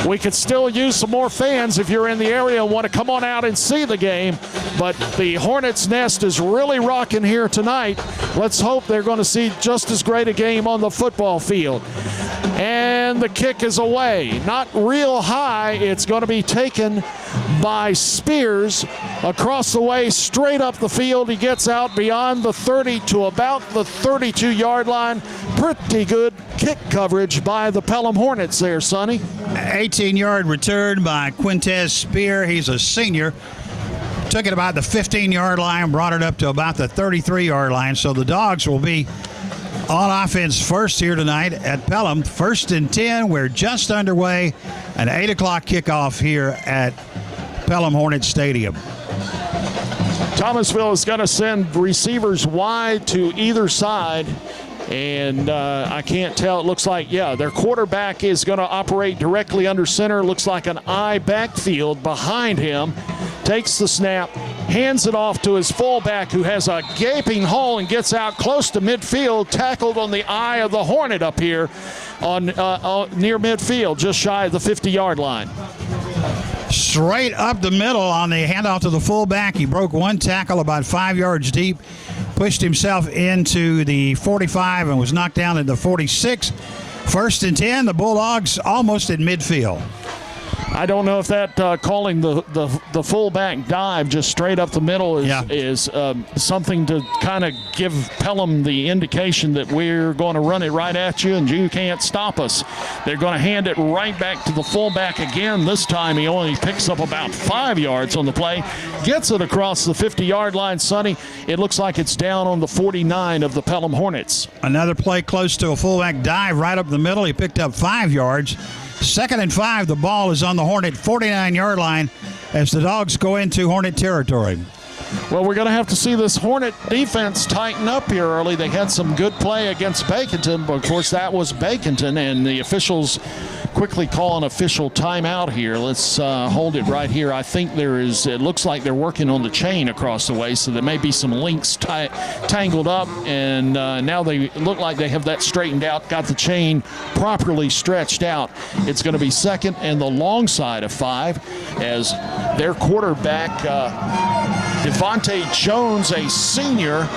We could still use some more fans if you're in the area and want to come on out and see the game. But the Hornets' nest is really rocking here tonight. Let's hope they're going to see just as great a game on the football field. And the kick is away. Not real high. It's going to be taken by Spears across the way, straight up the field. He gets out beyond the 30 to about the 32-yard line. Pretty good kick coverage by the Pelham Hornets there, Sonny. 18-yard return by Quintez Spear. He's a senior. Took it about the 15-yard line, brought it up to about the 33-yard line. So the Dogs will be on offense first here tonight at Pelham. 1st and 10. We're just underway. An 8 o'clock kickoff here at Pelham Hornet Stadium. Thomasville is going to send receivers wide to either side. And I can't tell. It looks like, their quarterback is going to operate directly under center. Looks like an I backfield behind him. Takes the snap, hands it off to his fullback, who has a gaping hole and gets out close to midfield, tackled on the eye of the Hornet up here on near midfield, just shy of the 50-yard line. Straight up the middle on the handoff to the fullback. He broke one tackle about 5 yards deep, pushed himself into the 45 and was knocked down at the 46. 1st and 10, the Bulldogs almost at midfield. I don't know if that calling the fullback dive just straight up the middle is something to kind of give Pelham the indication that we're going to run it right at you and you can't stop us. They're going to hand it right back to the fullback again. This time he only picks up about 5 yards on the play, gets it across the 50-yard line. Sonny, it looks like it's down on the 49 of the Pelham Hornets. Another play close to a fullback dive right up the middle. He picked up 5 yards. 2nd and 5, the ball is on the Hornet 49-yard line as the Dogs go into Hornet territory. Well, we're going to have to see this Hornet defense tighten up here early. They had some good play against Baconton, but of course that was Baconton, and the officials quickly call an official timeout here. Let's hold it right here. I think it looks like they're working on the chain across the way, so there may be some links tangled up, and now they look like they have that straightened out, got the chain properly stretched out. It's going to be 2nd and the long side of 5 as their quarterback, Devontae Jones, a senior,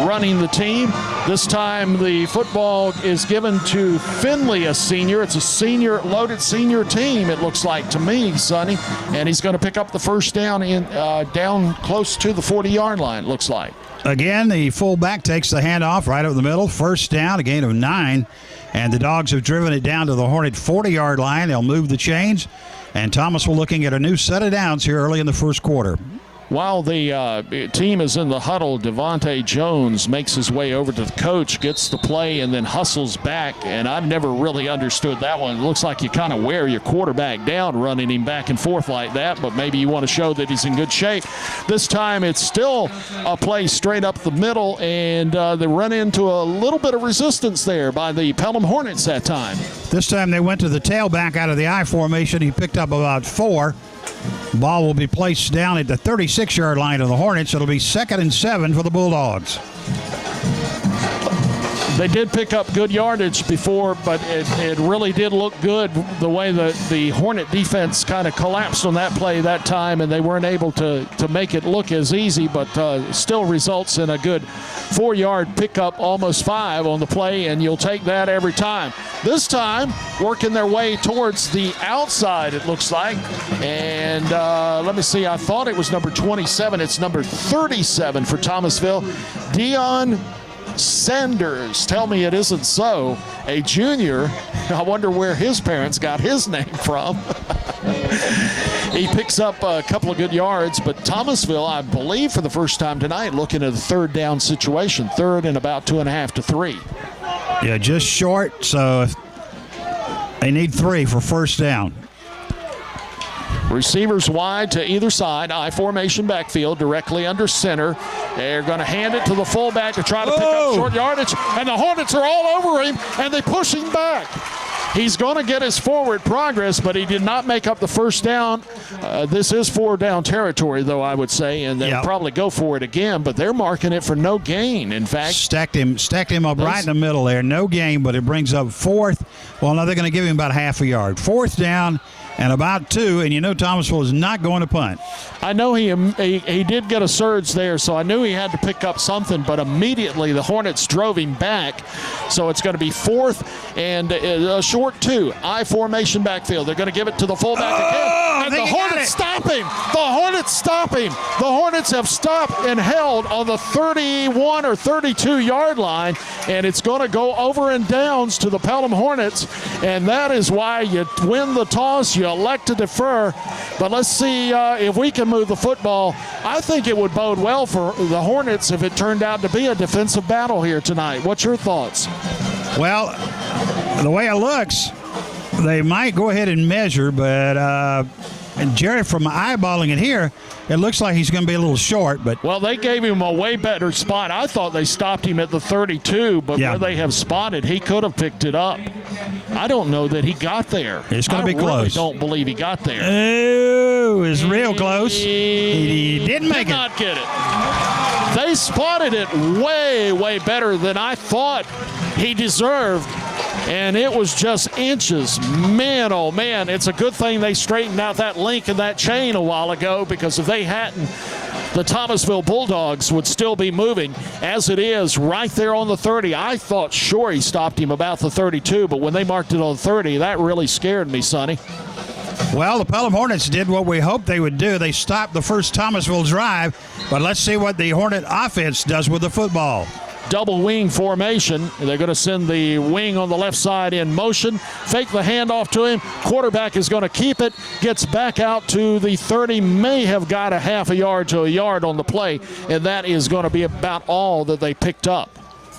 running the team. This time the football is given to Finley, a senior. It's a loaded senior team, it looks like to me, Sonny. And he's going to pick up the first down down close to the 40-yard line, it looks like. Again, the fullback takes the handoff right over the middle. 1st down, a gain of 9. And the Dogs have driven it down to the Hornet 40-yard line. They'll move the chains. And Thomasville looking at a new set of downs here early in the first quarter. While the team is in the huddle, Devontae Jones makes his way over to the coach, gets the play, and then hustles back. And I've never really understood that one. It looks like you kind of wear your quarterback down running him back and forth like that, but maybe you want to show that he's in good shape. This time it's still a play straight up the middle, and they run into a little bit of resistance there by the Pelham Hornets that time. This time they went to the tailback out of the I formation. He picked up about 4. Ball will be placed down at the 36-yard line of the Hornets. It'll be 2nd and 7 for the Bulldogs. They did pick up good yardage before, but it really did look good the way that the Hornet defense kind of collapsed on that play that time, and they weren't able to make it look as easy, but still results in a good 4-yard pickup, almost 5 on the play, and you'll take that every time. This time, working their way towards the outside, it looks like. And let me see, I thought it was number 27. It's number 37 for Thomasville. Dion Sanders, tell me it isn't so. A junior. I wonder where his parents got his name from. He picks up a couple of good yards, but Thomasville, I believe for the first time tonight, looking at a 3rd down situation. 3rd and about 2.5 to 3. Yeah, just short, so they need 3 for 1st down. Receivers wide to either side. I formation backfield directly under center. They're going to hand it to the fullback to try to pick up short yardage. And the Hornets are all over him, and they push him back. he's going to get his forward progress, but he did not make up the first down. This is 4-down territory, though, I would say, and they'll probably go for it again, but they're marking it for no gain. In fact, stacked him up right in the middle there. No gain, but it brings up fourth. Well, now they're going to give him about half a yard. 4th down and about 2, and you know Thomasville is not going to punt. I know he did get a surge there, so I knew he had to pick up something, but immediately the Hornets drove him back. So it's going to be 4th and a short 2. I formation backfield. They're going to give it to the fullback again. And the Hornets stop him. The Hornets stop him. The Hornets have stopped and held on the 31 or 32-yard line, and it's going to go over and downs to the Pelham Hornets, and that is why you win the toss, you elect to defer. But let's see if we can move the football. I think it would bode well for the Hornets if it turned out to be a defensive battle here tonight. What's your thoughts? Well, the way it looks, they might go ahead and measure, but and Jerry, from eyeballing it here, it looks like he's going to be a little short. But well, they gave him a way better spot. I thought they stopped him at the 32, but where they have spotted, he could have picked it up. I don't know that he got there. It's going to be close. I don't believe he got there. Oh, it's real close. He didn't make it. Did not get it. They spotted it way, way better than I thought he deserved. And it was just inches. Man, oh man, it's a good thing they straightened out that link in that chain a while ago, because if they hadn't, the Thomasville Bulldogs would still be moving. As it is, right there on the 30, I thought sure he stopped him about the 32, but when they marked it on 30, that really scared me, Sonny. Well, the Pelham Hornets did what we hoped they would do. They stopped the first Thomasville drive, but let's see what the Hornet offense does with the football. Double wing formation. They're going to send the wing on the left side in motion. Fake the handoff to him. Quarterback is going to keep it. Gets back out to the 30. May have got a half a yard to a yard on the play, and that is going to be about all that they picked up.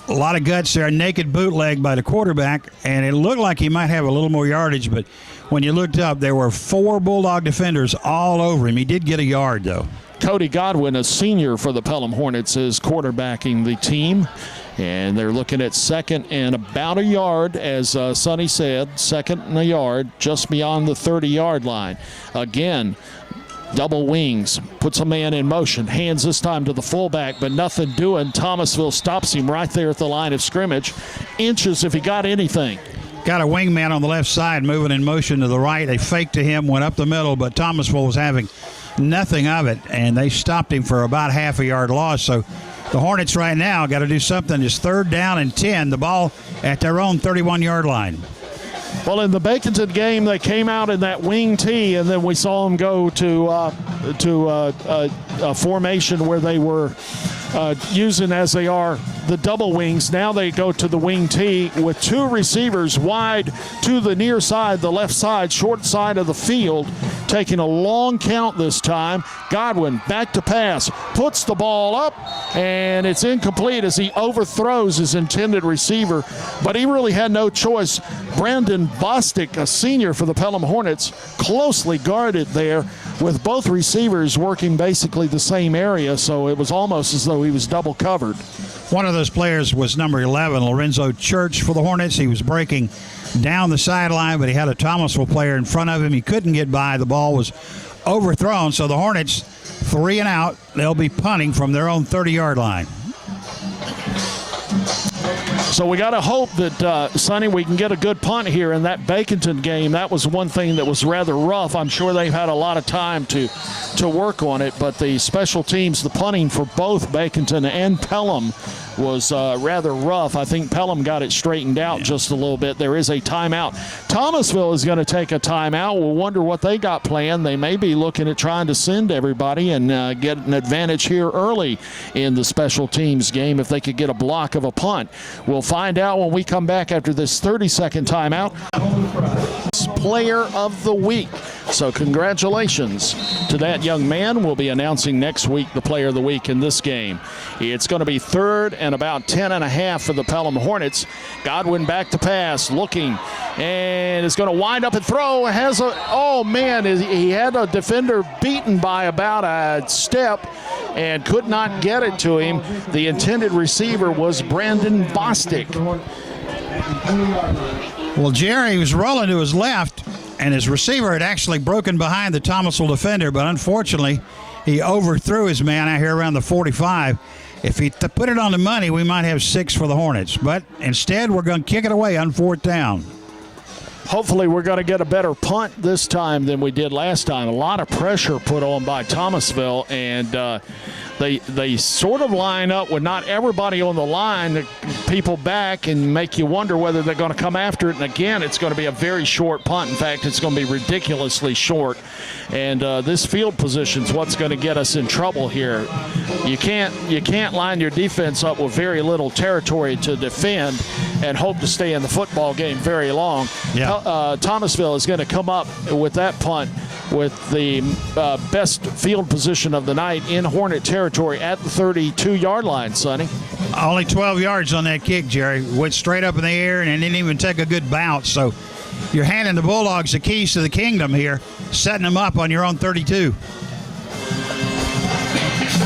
A lot of guts there. Naked bootleg by the quarterback, and it looked like he might have a little more yardage, but when you looked up, there were 4 Bulldog defenders all over him. He did get a yard, though. Cody Godwin, a senior for the Pelham Hornets, is quarterbacking the team. And they're looking at 2nd and about a yard, as Sonny said, 2nd and a yard, just beyond the 30-yard line. Again, double wings, puts a man in motion, hands this time to the fullback, but nothing doing. Thomasville stops him right there at the line of scrimmage. Inches if he got anything. Got a wingman on the left side moving in motion to the right. They faked to him, went up the middle, but Thomasville was having nothing of it, and they stopped him for about half a yard loss. So the Hornets right now got to do something. It's 3rd down and 10, the ball at their own 31-yard line. Well, in the Baconton game, they came out in that wing tee, and then we saw them go to a formation where they were using, as they are, the double wings. Now they go to the wing tee with 2 receivers wide to the near side, the left side, short side of the field, taking a long count this time. Godwin back to pass, puts the ball up, and it's incomplete as he overthrows his intended receiver, but he really had no choice. Brandon Bostic, a senior for the Pelham Hornets, closely guarded there with both receivers working basically the same area, so it was almost as though he was double covered. One of those players was number 11, Lorenzo Church for the Hornets. He was breaking down the sideline, but he had a Thomasville player in front of him. He couldn't get by. The ball was overthrown, so the Hornets 3 and out. They'll be punting from their own 30-yard line. So we got to hope that, Sonny, we can get a good punt here in that Baconton game. That was one thing that was rather rough. I'm sure they've had a lot of time to work on it, but the special teams, the punting for both Baconton and Pelham was rather rough. I think Pelham got it straightened out just a little bit. There is a timeout. Thomasville is going to take a timeout. We'll wonder what they got planned. They may be looking at trying to send everybody and get an advantage here early in the special teams game if they could get a block of a punt. We'll find out when we come back after this 30-second timeout. Player of the week. So congratulations to that young man. We'll be announcing next week the player of the week in this game. It's going to be 3rd and about 10.5 for the Pelham Hornets. Godwin back to pass, looking, and is going to wind up and throw. He had a defender beaten by about a step and could not get it to him. The intended receiver was Brandon Bostic. Well, Jerry was rolling to his left, and his receiver had actually broken behind the Thomasville defender, but unfortunately, he overthrew his man out here around the 45. If he put it on the money, we might have 6 for the Hornets, but instead, we're going to kick it away on 4th down. Hopefully we're going to get a better punt this time than we did last time. A lot of pressure put on by Thomasville, and they sort of line up with not everybody on the line, the people back, and make you wonder whether they're going to come after it. And again, it's going to be a very short punt. In fact, it's going to be ridiculously short. And this field position is what's going to get us in trouble here. You can't line your defense up with very little territory to defend and hope to stay in the football game very long. Yeah. Thomasville is going to come up with that punt with the best field position of the night in Hornet territory at the 32-yard line, Sonny. Only 12 yards on that kick, Jerry. Went straight up in the air and didn't even take a good bounce. So you're handing the Bulldogs the keys to the kingdom here, setting them up on your own 32.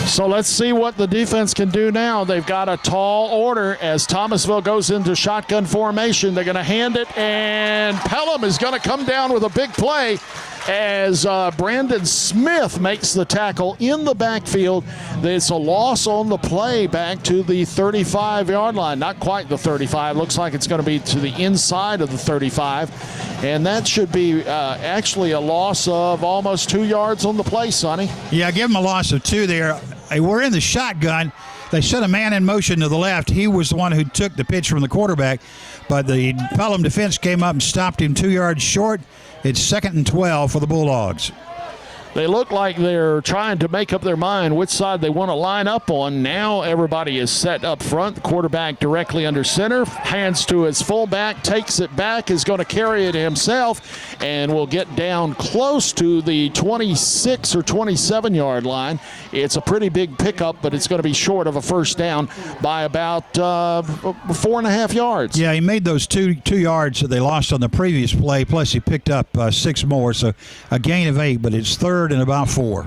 So let's see what the defense can do now. They've got a tall order as Thomasville goes into shotgun formation. They're going to hand it, and Pelham is going to come down with a big play as Brandon Smith makes the tackle in the backfield. It's a loss on the play back to the 35-yard line. Not quite the 35. Looks like it's going to be to the inside of the 35. And that should be actually a loss of almost 2 yards on the play, Sonny. Yeah, give them a loss of 2 there. They were in the shotgun. They set a man in motion to the left. He was the one who took the pitch from the quarterback. But the Pelham defense came up and stopped him 2 yards short. It's 2nd and 12 for the Bulldogs. They look like they're trying to make up their mind which side they want to line up on. Now everybody is set up front. The quarterback directly under center. Hands to his fullback. Takes it back. Is going to carry it himself. And will get down close to the 26 or 27-yard line. It's a pretty big pickup, but it's going to be short of a first down by about 4.5 yards. Yeah, he made those 2 yards that they lost on the previous play. Plus he picked up 6 more. So a gain of 8, but it's 3rd and about 4.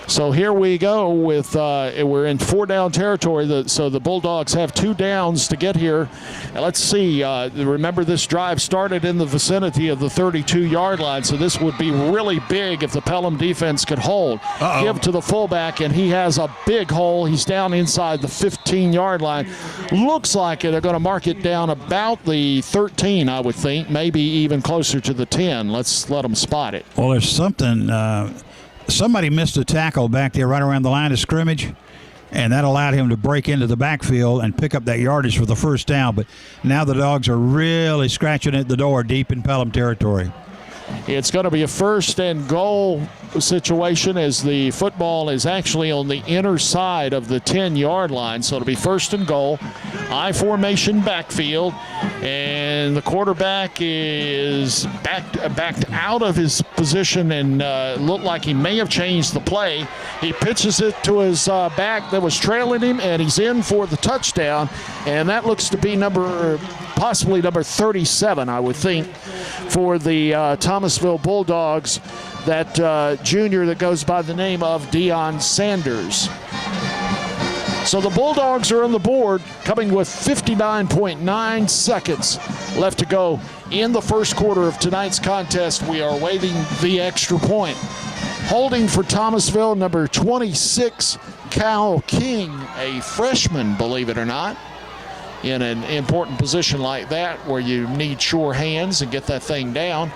So here we go with we're in 4-down territory. So the Bulldogs have 2 downs to get here. And let's see. Remember, this drive started in the vicinity of the 32-yard line. So this would be really big if the Pelham defense could hold. Give to the fullback, and he has a big hole. He's down inside the 15-yard line. Looks like they're going to mark it down about the 13, I would think, maybe even closer to the 10. Let's let them spot it. Well, there's something. Somebody missed a tackle back there right around the line of scrimmage, and that allowed him to break into the backfield and pick up that yardage for the first down. But now the Dogs are really scratching at the door deep in Pelham territory. It's going to be a 1st and goal situation as the football is actually on the inner side of the 10-yard line. So it'll be 1st and goal. I formation backfield, and the quarterback is backed out of his position and looked like he may have changed the play. He pitches it to his back that was trailing him, and he's in for the touchdown. And that looks to be possibly number 37, I would think, for the Thomasville Bulldogs. That junior that goes by the name of Deion Sanders. So the Bulldogs are on the board, coming with 59.9 seconds left to go in the first quarter of tonight's contest. We are awaiting the extra point. Holding for Thomasville, number 26, Cal King, a freshman, believe it or not, in an important position like that where you need sure hands and get that thing down.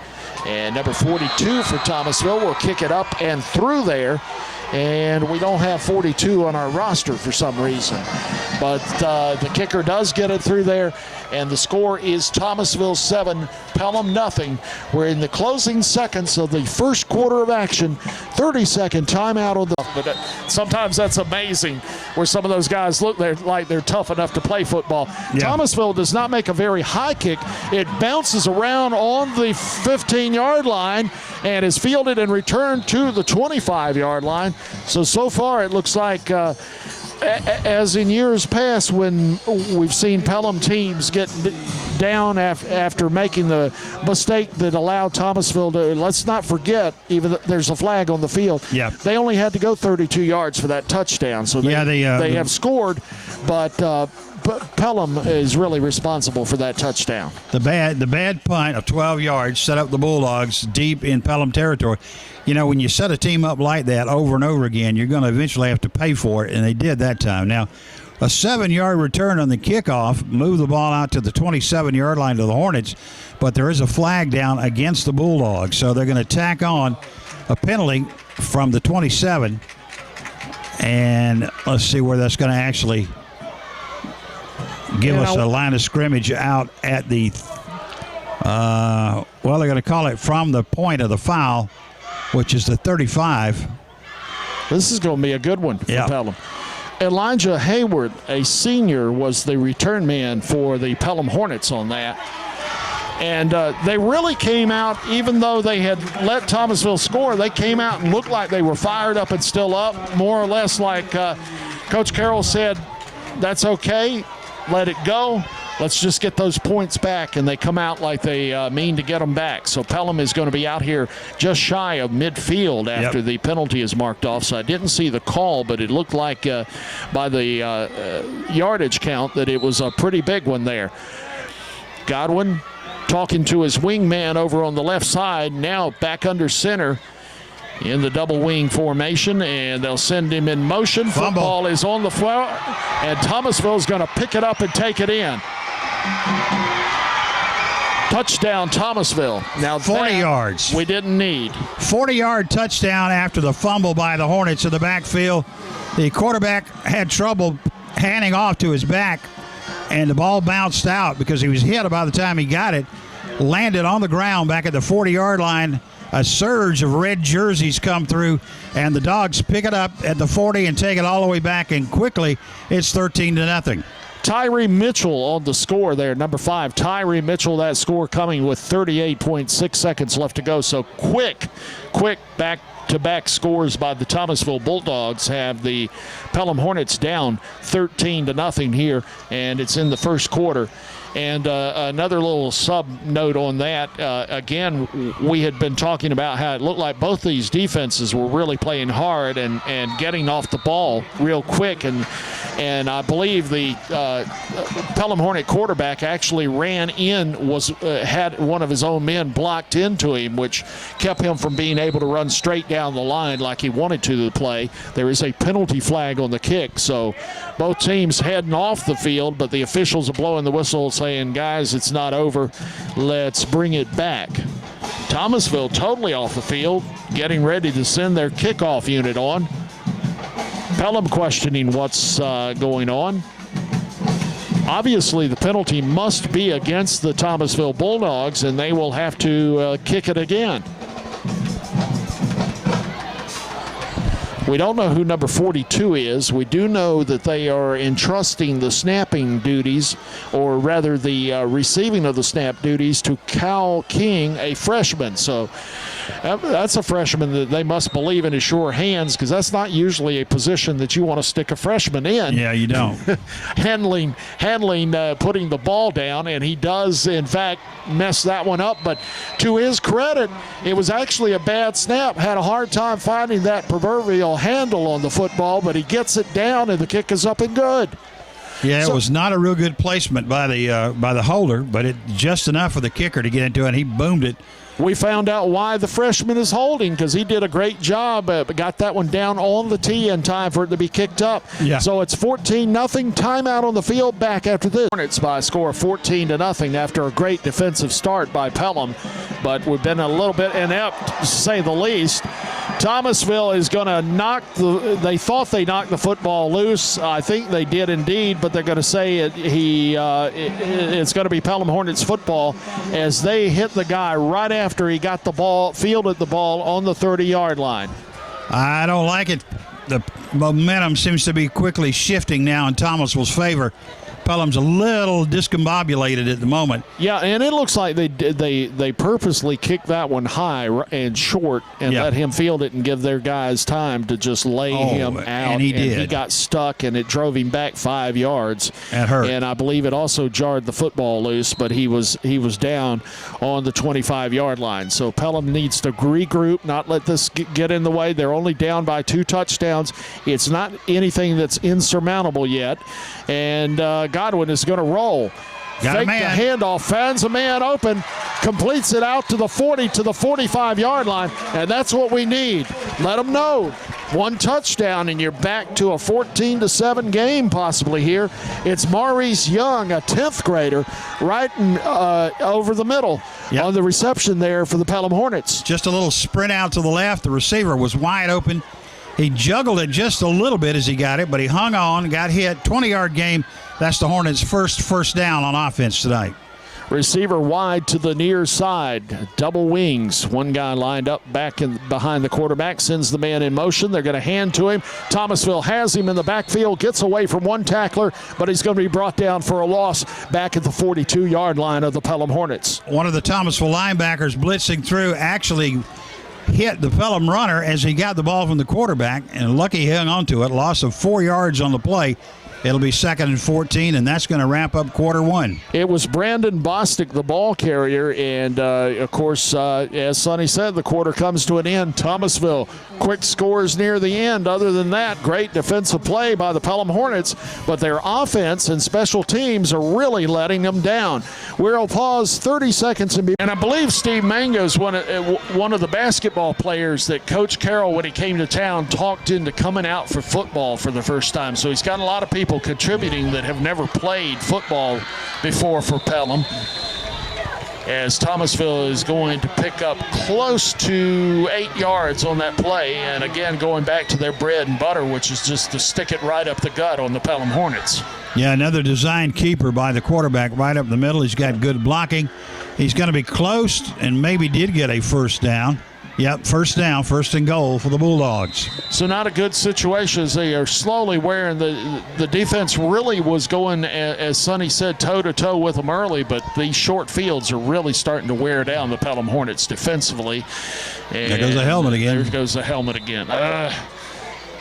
And number 42 for Thomasville will kick it up and through there. And we don't have 42 on our roster for some reason. But the kicker does get it through there. And the score is Thomasville 7, Pelham nothing. We're in the closing seconds of the first quarter of action. 30-second timeout on the... But sometimes that's amazing where some of those guys look like they're tough enough to play football. Yeah. Thomasville does not make a very high kick. It bounces around on the 15-yard line and is fielded and returned to the 25-yard line. So far it looks like... as in years past when we've seen Pelham teams get down after making the mistake that allowed Thomasville to, let's not forget, even there's a flag on the field. Yeah. They only had to go 32 yards for that touchdown. So they have scored, but Pelham is really responsible for that touchdown. The bad punt of 12 yards set up the Bulldogs deep in Pelham territory. You know, when you set a team up like that over and over again, you're going to eventually have to pay for it, and they did that time. Now, a 7-yard return on the kickoff moved the ball out to the 27-yard line to the Hornets, but there is a flag down against the Bulldogs, so they're going to tack on a penalty from the 27, and let's see where that's going to actually give us a line of scrimmage out at the well, they're going to call it from the point of the foul, which is the 35. This is going to be a good one for Pelham. Elijah Hayward, a senior, was the return man for the Pelham Hornets on that. And they really came out, even though they had let Thomasville score, they came out and looked like they were fired up and still up, more or less like Coach Carroll said, that's okay, let it go. Let's just get those points back, and they come out like they mean to get them back. So Pelham is going to be out here just shy of midfield after the penalty is marked off. So I didn't see the call, but it looked like by the yardage count that it was a pretty big one there. Godwin talking to his wingman over on the left side, now back under center in the double wing formation, and they'll send him in motion. Fumble. Football is on the floor, and Thomasville is going to pick it up and take it in. Touchdown, Thomasville. Now 40 yards. We didn't need. 40-yard touchdown after the fumble by the Hornets in the backfield. The quarterback had trouble handing off to his back, and the ball bounced out because he was hit by the time he got it. Landed on the ground back at the 40-yard line. A surge of red jerseys come through, and the Dogs pick it up at the 40 and take it all the way back, and quickly it's 13-0. Tyree Mitchell on the score there, number 5. Tyree Mitchell, that score coming with 38.6 seconds left to go. So quick back-to-back scores by the Thomasville Bulldogs have the Pelham Hornets down 13-0 here, and it's in the first quarter. And another little sub-note on that, again, we had been talking about how it looked like both these defenses were really playing hard and getting off the ball real quick. And I believe the Pelham Hornet quarterback actually ran in, had one of his own men blocked into him, which kept him from being able to run straight down the line like he wanted to play. There is a penalty flag on the kick, so both teams heading off the field, but the officials are blowing the whistle saying, guys, it's not over. Let's bring it back. Thomasville totally off the field, getting ready to send their kickoff unit on. Pelham questioning what's going on. Obviously, the penalty must be against the Thomasville Bulldogs, and they will have to kick it again. We don't know who number 42 is. We do know that they are entrusting the snapping duties, or rather the receiving of the snap duties, to Cal King, a freshman. So that's a freshman that they must believe in his sure hands, because that's not usually a position that you want to stick a freshman in. Yeah, you don't. handling, putting the ball down, and he does, in fact, mess that one up. But to his credit, it was actually a bad snap. Had a hard time finding that proverbial handle on the football, but he gets it down, and the kick is up and good. Yeah, it was not a real good placement by the holder, but it just enough for the kicker to get into it, and he boomed it. We found out why the freshman is holding, because he did a great job, but got that one down on the tee in time for it to be kicked up. Yeah. So it's 14-0. Timeout on the field back after this. Hornets by a score of 14-0 after a great defensive start by Pelham, but we've been a little bit inept, to say the least. Thomasville is going to they thought they knocked the football loose. I think they did indeed, but they're going to say it's going to be Pelham Hornets football as they hit the guy right after he got the ball, fielded the ball on the 30-yard line. I don't like it. The momentum seems to be quickly shifting now in Thomasville's favor. Pelham's a little discombobulated at the moment. Yeah, and it looks like they purposely kicked that one high and short and let him field it and give their guys time to just lay him out. And he did. He got stuck, and it drove him back 5 yards. That hurt. And I believe it also jarred the football loose, but he was down on the 25-yard line. So Pelham needs to regroup, not let this get in the way. They're only down by 2 touchdowns. It's not anything that's insurmountable yet. And Godwin is going to roll. Got a Fake man. the handoff, finds a man open, completes it out to the 40, to the 45-yard line, and that's what we need. Let them know. One touchdown, and you're back to a 14-7 game possibly here. It's Maurice Young, a 10th grader, right over the middle on the reception there for the Pelham Hornets. Just a little sprint out to the left. The receiver was wide open. He juggled it just a little bit as he got it, but he hung on, got hit. 20-yard game. That's the Hornets' first down on offense tonight. Receiver wide to the near side. Double wings. One guy lined up back behind the quarterback, sends the man in motion. They're going to hand to him. Thomasville has him in the backfield, gets away from one tackler, but he's going to be brought down for a loss back at the 42-yard line of the Pelham Hornets. One of the Thomasville linebackers blitzing through actually hit the Pelham runner as he got the ball from the quarterback, and lucky he hung on to it. Loss of 4 yards on the play. It'll be 2nd and 14, and that's going to wrap up quarter one. It was Brandon Bostic, the ball carrier, and, of course, as Sonny said, the quarter comes to an end. Thomasville, quick scores near the end. Other than that, great defensive play by the Pelham Hornets, but their offense and special teams are really letting them down. We'll pause 30 seconds, and I believe Steve Mango's one of the basketball players that Coach Carroll, when he came to town, talked into coming out for football for the first time. So he's got a lot of people contributing that have never played football before for Pelham, as Thomasville is going to pick up close to 8 yards on that play, and again going back to their bread and butter, which is just to stick it right up the gut on the Pelham Hornets. Yeah, another design keeper by the quarterback right up the middle. He's got good blocking. He's going to be close and maybe did get a first down. Yep, first down, first and goal for the Bulldogs. So not a good situation as they are slowly wearing the defense really was going, as Sonny said, toe-to-toe with them early, but these short fields are really starting to wear down the Pelham Hornets defensively. And there goes the helmet again. There goes the helmet again.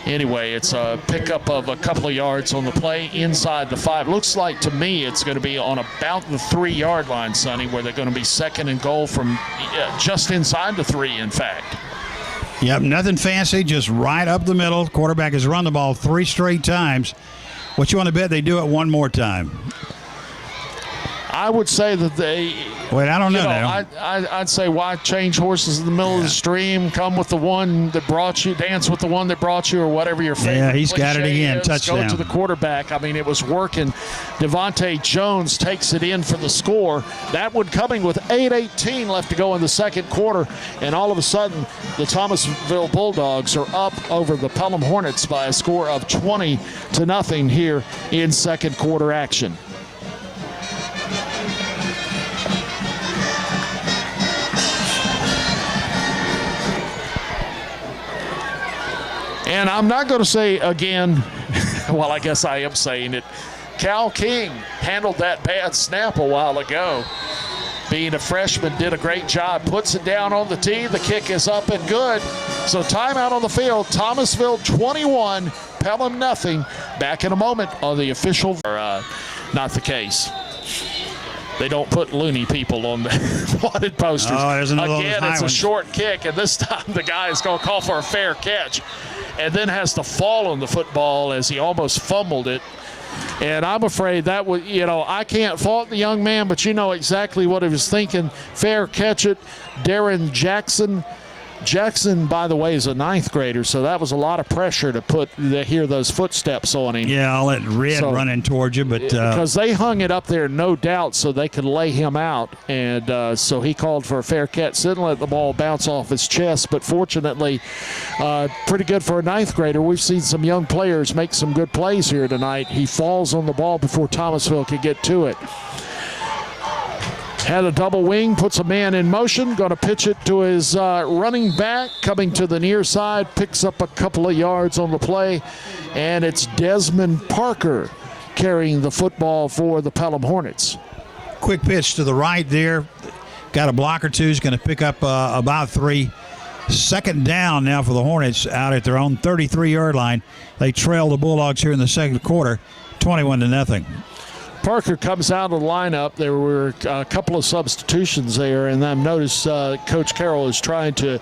Anyway, it's a pickup of a couple of yards on the play inside the 5. Looks like to me it's going to be on about the 3-yard line, Sonny, where they're going to be 2nd and goal from just inside the 3, in fact. Yep, nothing fancy, just right up the middle. Quarterback has run the ball 3 straight times. What you want to bet they do it one more time? I would say that they. Wait, I don't know. I'd say why change horses in the middle of the stream? Come with the one that brought you, dance with the one that brought you, or whatever your favorite. Yeah, he's got it again. Touchdown. Go to the quarterback. I mean, it was working. Devontae Jones takes it in for the score. That one coming with 8:18 left to go in the second quarter, and all of a sudden, the Thomasville Bulldogs are up over the Pelham Hornets by a score of 20-0 here in second quarter action. And I'm not going to say again, well, I guess I am saying it, Cal King handled that bad snap a while ago. Being a freshman, did a great job, puts it down on the tee. The kick is up and good. So timeout on the field. Thomasville 21, Pelham nothing. Back in a moment on the official. Not the case. They don't put loony people on the wanted posters. Oh, there's another Again, it's a short kick, and this time the guy is going to call for a fair catch and then has to fall on the football as he almost fumbled it. And I'm afraid that was, I can't fault the young man, but you know exactly what he was thinking. Fair catch it. Darren Jackson. Jackson, by the way, is a 9th grader, so that was a lot of pressure to hear those footsteps on him. Yeah, I'll let Red run in towards you, but because they hung it up there, no doubt, so they could lay him out, and so he called for a fair catch. Didn't let the ball bounce off his chest, but fortunately, pretty good for a 9th grader. We've seen some young players make some good plays here tonight. He falls on the ball before Thomasville could get to it. Had a double wing, puts a man in motion, going to pitch it to his running back, coming to the near side, picks up a couple of yards on the play, and it's Desmond Parker carrying the football for the Pelham Hornets. Quick pitch to the right there. Got a block or two. He's going to pick up about 3. Second down now for the Hornets out at their own 33-yard line. They trail the Bulldogs here in the second quarter, 21-0. Parker comes out of the lineup. There were a couple of substitutions there, and I've noticed Coach Carroll is trying to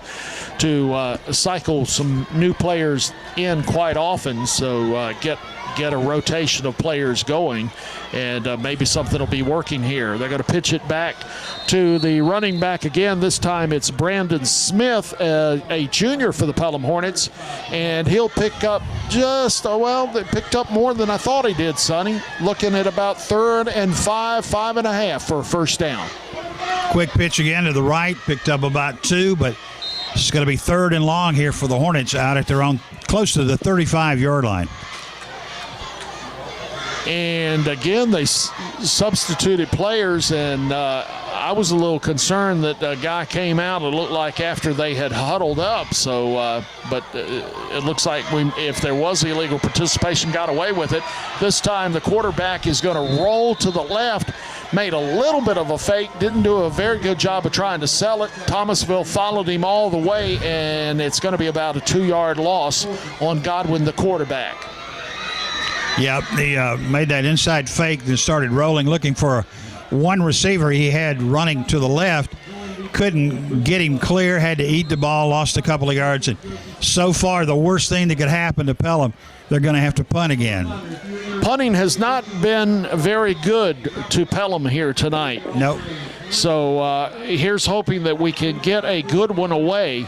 cycle some new players in quite often, so get get a rotation of players going, and maybe something will be working here. They're going to pitch it back to the running back again. This time it's Brandon Smith, a junior for the Pelham Hornets, and he'll pick up they picked up more than I thought he did, Sonny. Looking at about 3rd and 5.5 for a first down. Quick pitch again to the right, picked up about 2, but it's going to be 3rd and long here for the Hornets out at their own, close to the 35-yard line. And again, they substituted players, and I was a little concerned that a guy came out. It looked like after they had huddled up. So, but it looks like if there was illegal participation, got away with it. This time, the quarterback is going to roll to the left. Made a little bit of a fake, didn't do a very good job of trying to sell it. Thomasville followed him all the way, and it's going to be about a 2-yard loss on Godwin, the quarterback. Yep, he made that inside fake, then started rolling, looking for one receiver he had running to the left. Couldn't get him clear, had to eat the ball, lost a couple of yards. And so far, the worst thing that could happen to Pelham, they're going to have to punt again. Punting has not been very good to Pelham here tonight. Nope. So here's hoping that we can get a good one away.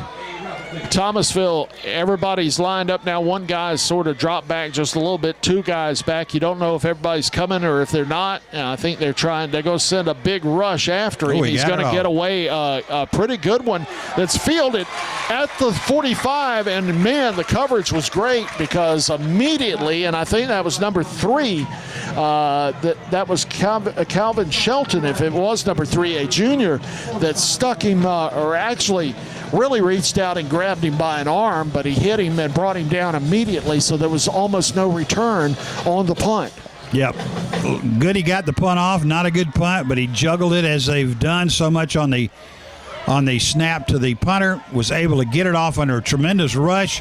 Thomasville, everybody's lined up now. One guy's sort of dropped back just a little bit, 2 guys back. You don't know if everybody's coming or if they're not. I think they're going to send a big rush after him. He's going to get away a pretty good one that's fielded at the 45. And, man, the coverage was great because immediately, and I think that was number 3, that was Calvin Shelton, if it was number 3, a junior, that stuck him or actually really reached out and grabbed him by an arm, but he hit him and brought him down immediately, so there was almost no return on the punt. Yep. Good he got the punt off. Not a good punt, but he juggled it as they've done so much on the snap to the punter. Was able to get it off under a tremendous rush.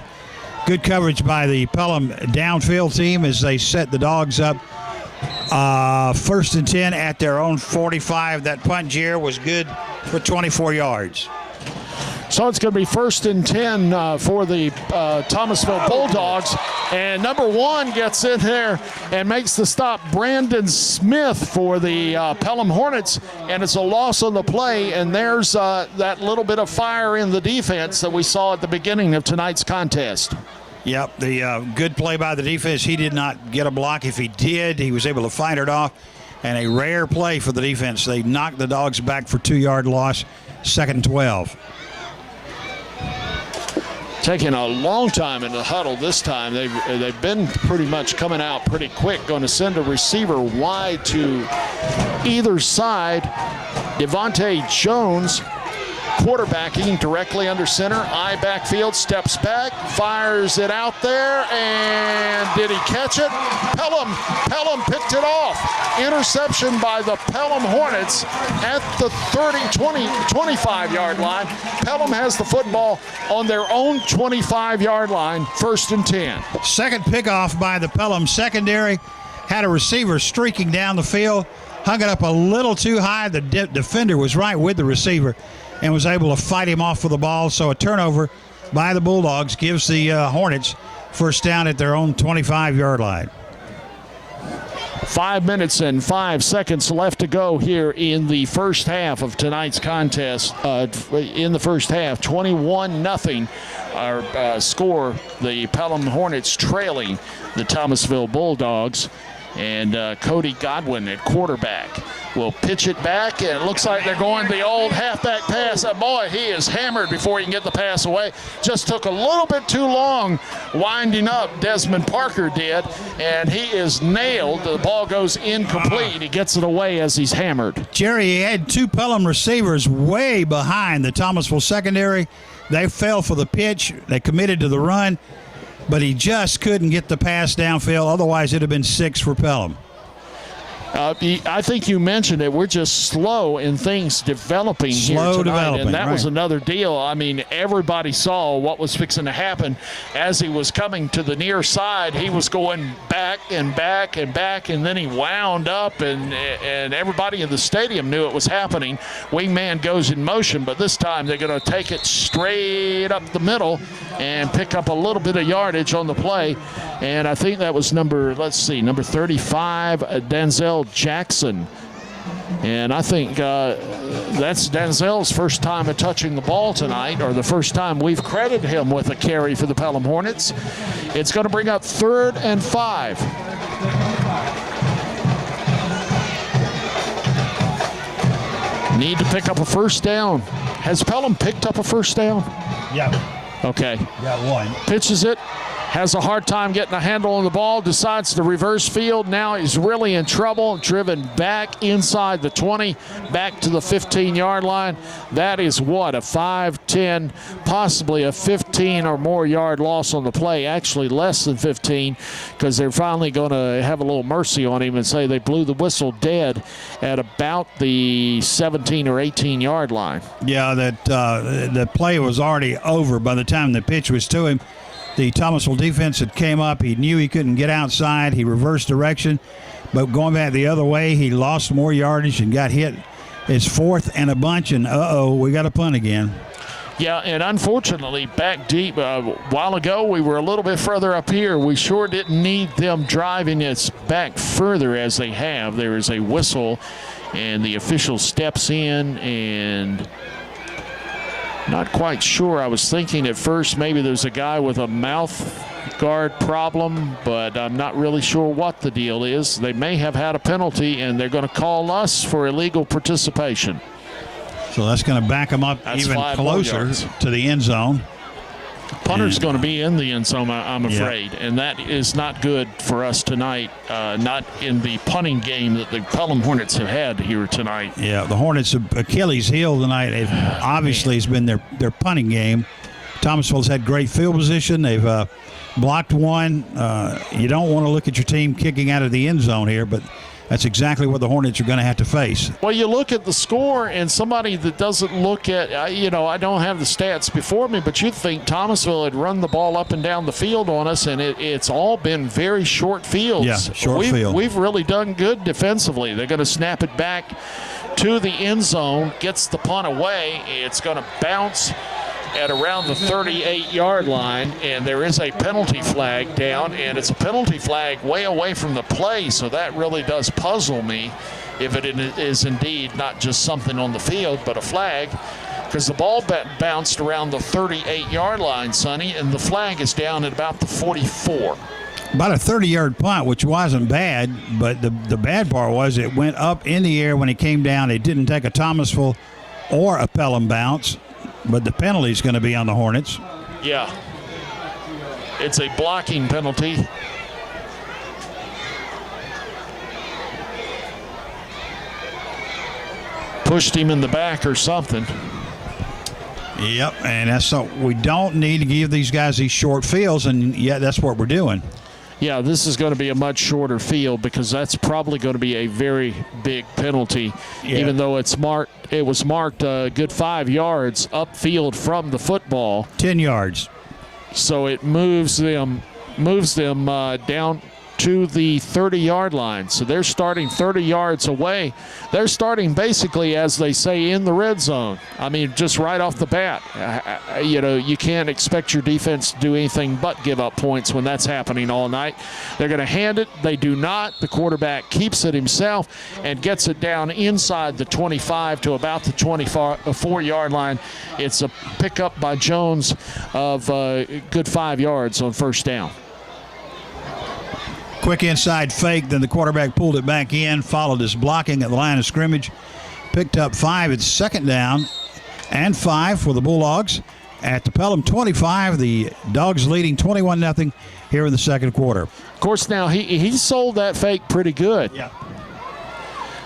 Good coverage by the Pelham downfield team as they set the Dogs up. 1st and 10 at their own 45. That punt, Jer, was good for 24 yards. So it's going to be 1st and 10 for the Thomasville Bulldogs. And number 1 gets in there and makes the stop, Brandon Smith for the Pelham Hornets. And it's a loss on the play. And there's that little bit of fire in the defense that we saw at the beginning of tonight's contest. Yep, the good play by the defense. He did not get a block. If he did, he was able to fight it off. And a rare play for the defense. They knocked the Dogs back for 2-yard loss, 2nd and 12. Taking a long time in the huddle this time. They've been pretty much coming out pretty quick. Going to send a receiver wide to either side. Devontae Jones quarterbacking directly under center. Eye backfield, steps back, fires it out there, and did he catch it? Pelham picked it off. Interception by the Pelham Hornets at the 25-yard line. Pelham has the football on their own 25-yard line, 1st and 10. Second pickoff by the Pelham secondary. Had a receiver streaking down the field, hung it up a little too high. The defender was right with the receiver and was able to fight him off for the ball. So a turnover by the Bulldogs gives the Hornets first down at their own 25-yard line. 5 minutes and 5 seconds left to go here in the first half of tonight's contest. In the first half, 21-0 our score. The Pelham Hornets trailing the Thomasville Bulldogs. And Cody Godwin at quarterback will pitch it back, and it looks like they're going the old halfback pass. Boy, he is hammered before he can get the pass away. Just took a little bit too long winding up, Desmond Parker did, and he is nailed. The ball goes incomplete. He gets it away as he's hammered. Jerry, he had 2 Pelham receivers way behind the Thomasville secondary. They fell for the pitch. They committed to the run, but he just couldn't get the pass downfield. Otherwise, it would have been 6 for Pelham. I think you mentioned it. We're just slow in things developing here tonight, and that was another deal. I mean, everybody saw what was fixing to happen as he was coming to the near side. He was going back and back and back, and then he wound up, and everybody in the stadium knew it was happening. Wingman goes in motion, but this time they're going to take it straight up the middle and pick up a little bit of yardage on the play. And I think that was number 35, Denzel Jackson. And I think that's Denzel's first time of touching the ball tonight, or the first time we've credited him with a carry for the Pelham Hornets. It's going to bring up 3rd and 5. Need to pick up a first down. Has Pelham picked up a first down? Yeah. Okay. Got one. Pitches it. Has a hard time getting a handle on the ball, decides to reverse field. Now he's really in trouble, driven back inside the 20, back to the 15-yard line. That is what, a 5, 10, possibly a 15 or more yard loss on the play. Actually less than 15, because they're finally going to have a little mercy on him and say they blew the whistle dead at about the 17 or 18-yard line. Yeah, that the play was already over by the time the pitch was to him. The Thomasville defense had came up. He knew he couldn't get outside. He reversed direction, but going back the other way, he lost more yardage and got hit. It's 4th and a bunch, and we got a punt again. Yeah, and unfortunately, back deep, a while ago, we were a little bit further up here. We sure didn't need them driving us back further as they have. There is a whistle, and the official steps in, and not quite sure. I was thinking at first maybe there's a guy with a mouth guard problem, but I'm not really sure what the deal is. They may have had a penalty, and they're going to call us for illegal participation. So that's going to back them up even closer to the end zone. Punter's going to be in the end zone, I'm afraid, and that is not good for us tonight, not in the punting game that the Pelham Hornets have had here tonight. Yeah, the Hornets' Achilles heel tonight obviously has been their punting game. Thomasville's had great field position. They've blocked one. You don't want to look at your team kicking out of the end zone here, but that's exactly what the Hornets are going to have to face. Well, you look at the score, and somebody that doesn't look at, I don't have the stats before me, but you'd think Thomasville had run the ball up and down the field on us, and it's all been very short fields. Yeah, short field. We've really done good defensively. They're going to snap it back to the end zone, gets the punt away. It's going to bounce at around the 38-yard line, and there is a penalty flag down, and it's a penalty flag way away from the play, so that really does puzzle me if it is indeed not just something on the field but a flag, because the ball bounced around the 38-yard line, Sonny, and the flag is down at about the 44. About a 30-yard punt, which wasn't bad, but the bad part was it went up in the air when it came down. It didn't take a Thomasville or a Pelham bounce. But the penalty is going to be on the Hornets. Yeah. It's a blocking penalty. Pushed him in the back or something. Yep, and that's so we don't need to give these guys these short fields, and yet that's what we're doing. Yeah, this is going to be a much shorter field because that's probably going to be a very big penalty, even though it was marked a good 5 yards upfield from the football. 10 yards. So it moves them down to the 30-yard line. So they're starting 30 yards away. They're starting basically, as they say, in the red zone. I mean, just right off the bat. You can't expect your defense to do anything but give up points when that's happening all night. They're going to hand it. They do not. The quarterback keeps it himself and gets it down inside the 25 to about the 24-yard line. It's a pickup by Jones of good 5 yards on first down. Quick inside fake, then the quarterback pulled it back in, followed his blocking at the line of scrimmage, picked up 5. It's second down and 5 for the Bulldogs at the Pelham 25. The Dogs leading 21-0 here in the second quarter. Of course, now he sold that fake pretty good. Yeah.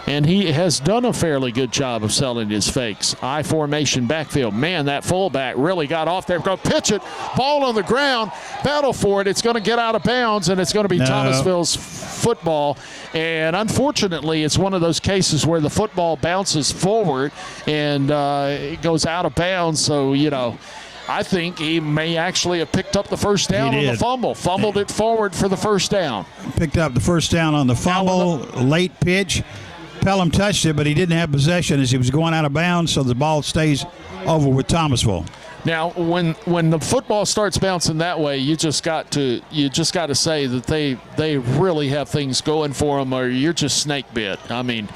And he has done a fairly good job of selling his fakes. I formation backfield. Man, that fullback really got off there. Go pitch it. Ball on the ground. Battle for it. It's going to get out of bounds, and it's going to be Thomasville's football. And unfortunately, it's one of those cases where the football bounces forward and it goes out of bounds. So, I think he may actually have picked up the first down on the fumble. Fumbled it forward for the first down. Picked up the first down on the fumble. Late pitch. Pelham touched it, but he didn't have possession as he was going out of bounds, so the ball stays over with Thomasville. Now, when the football starts bouncing that way, you just got to say that they really have things going for them, or you're just snake bit. I mean,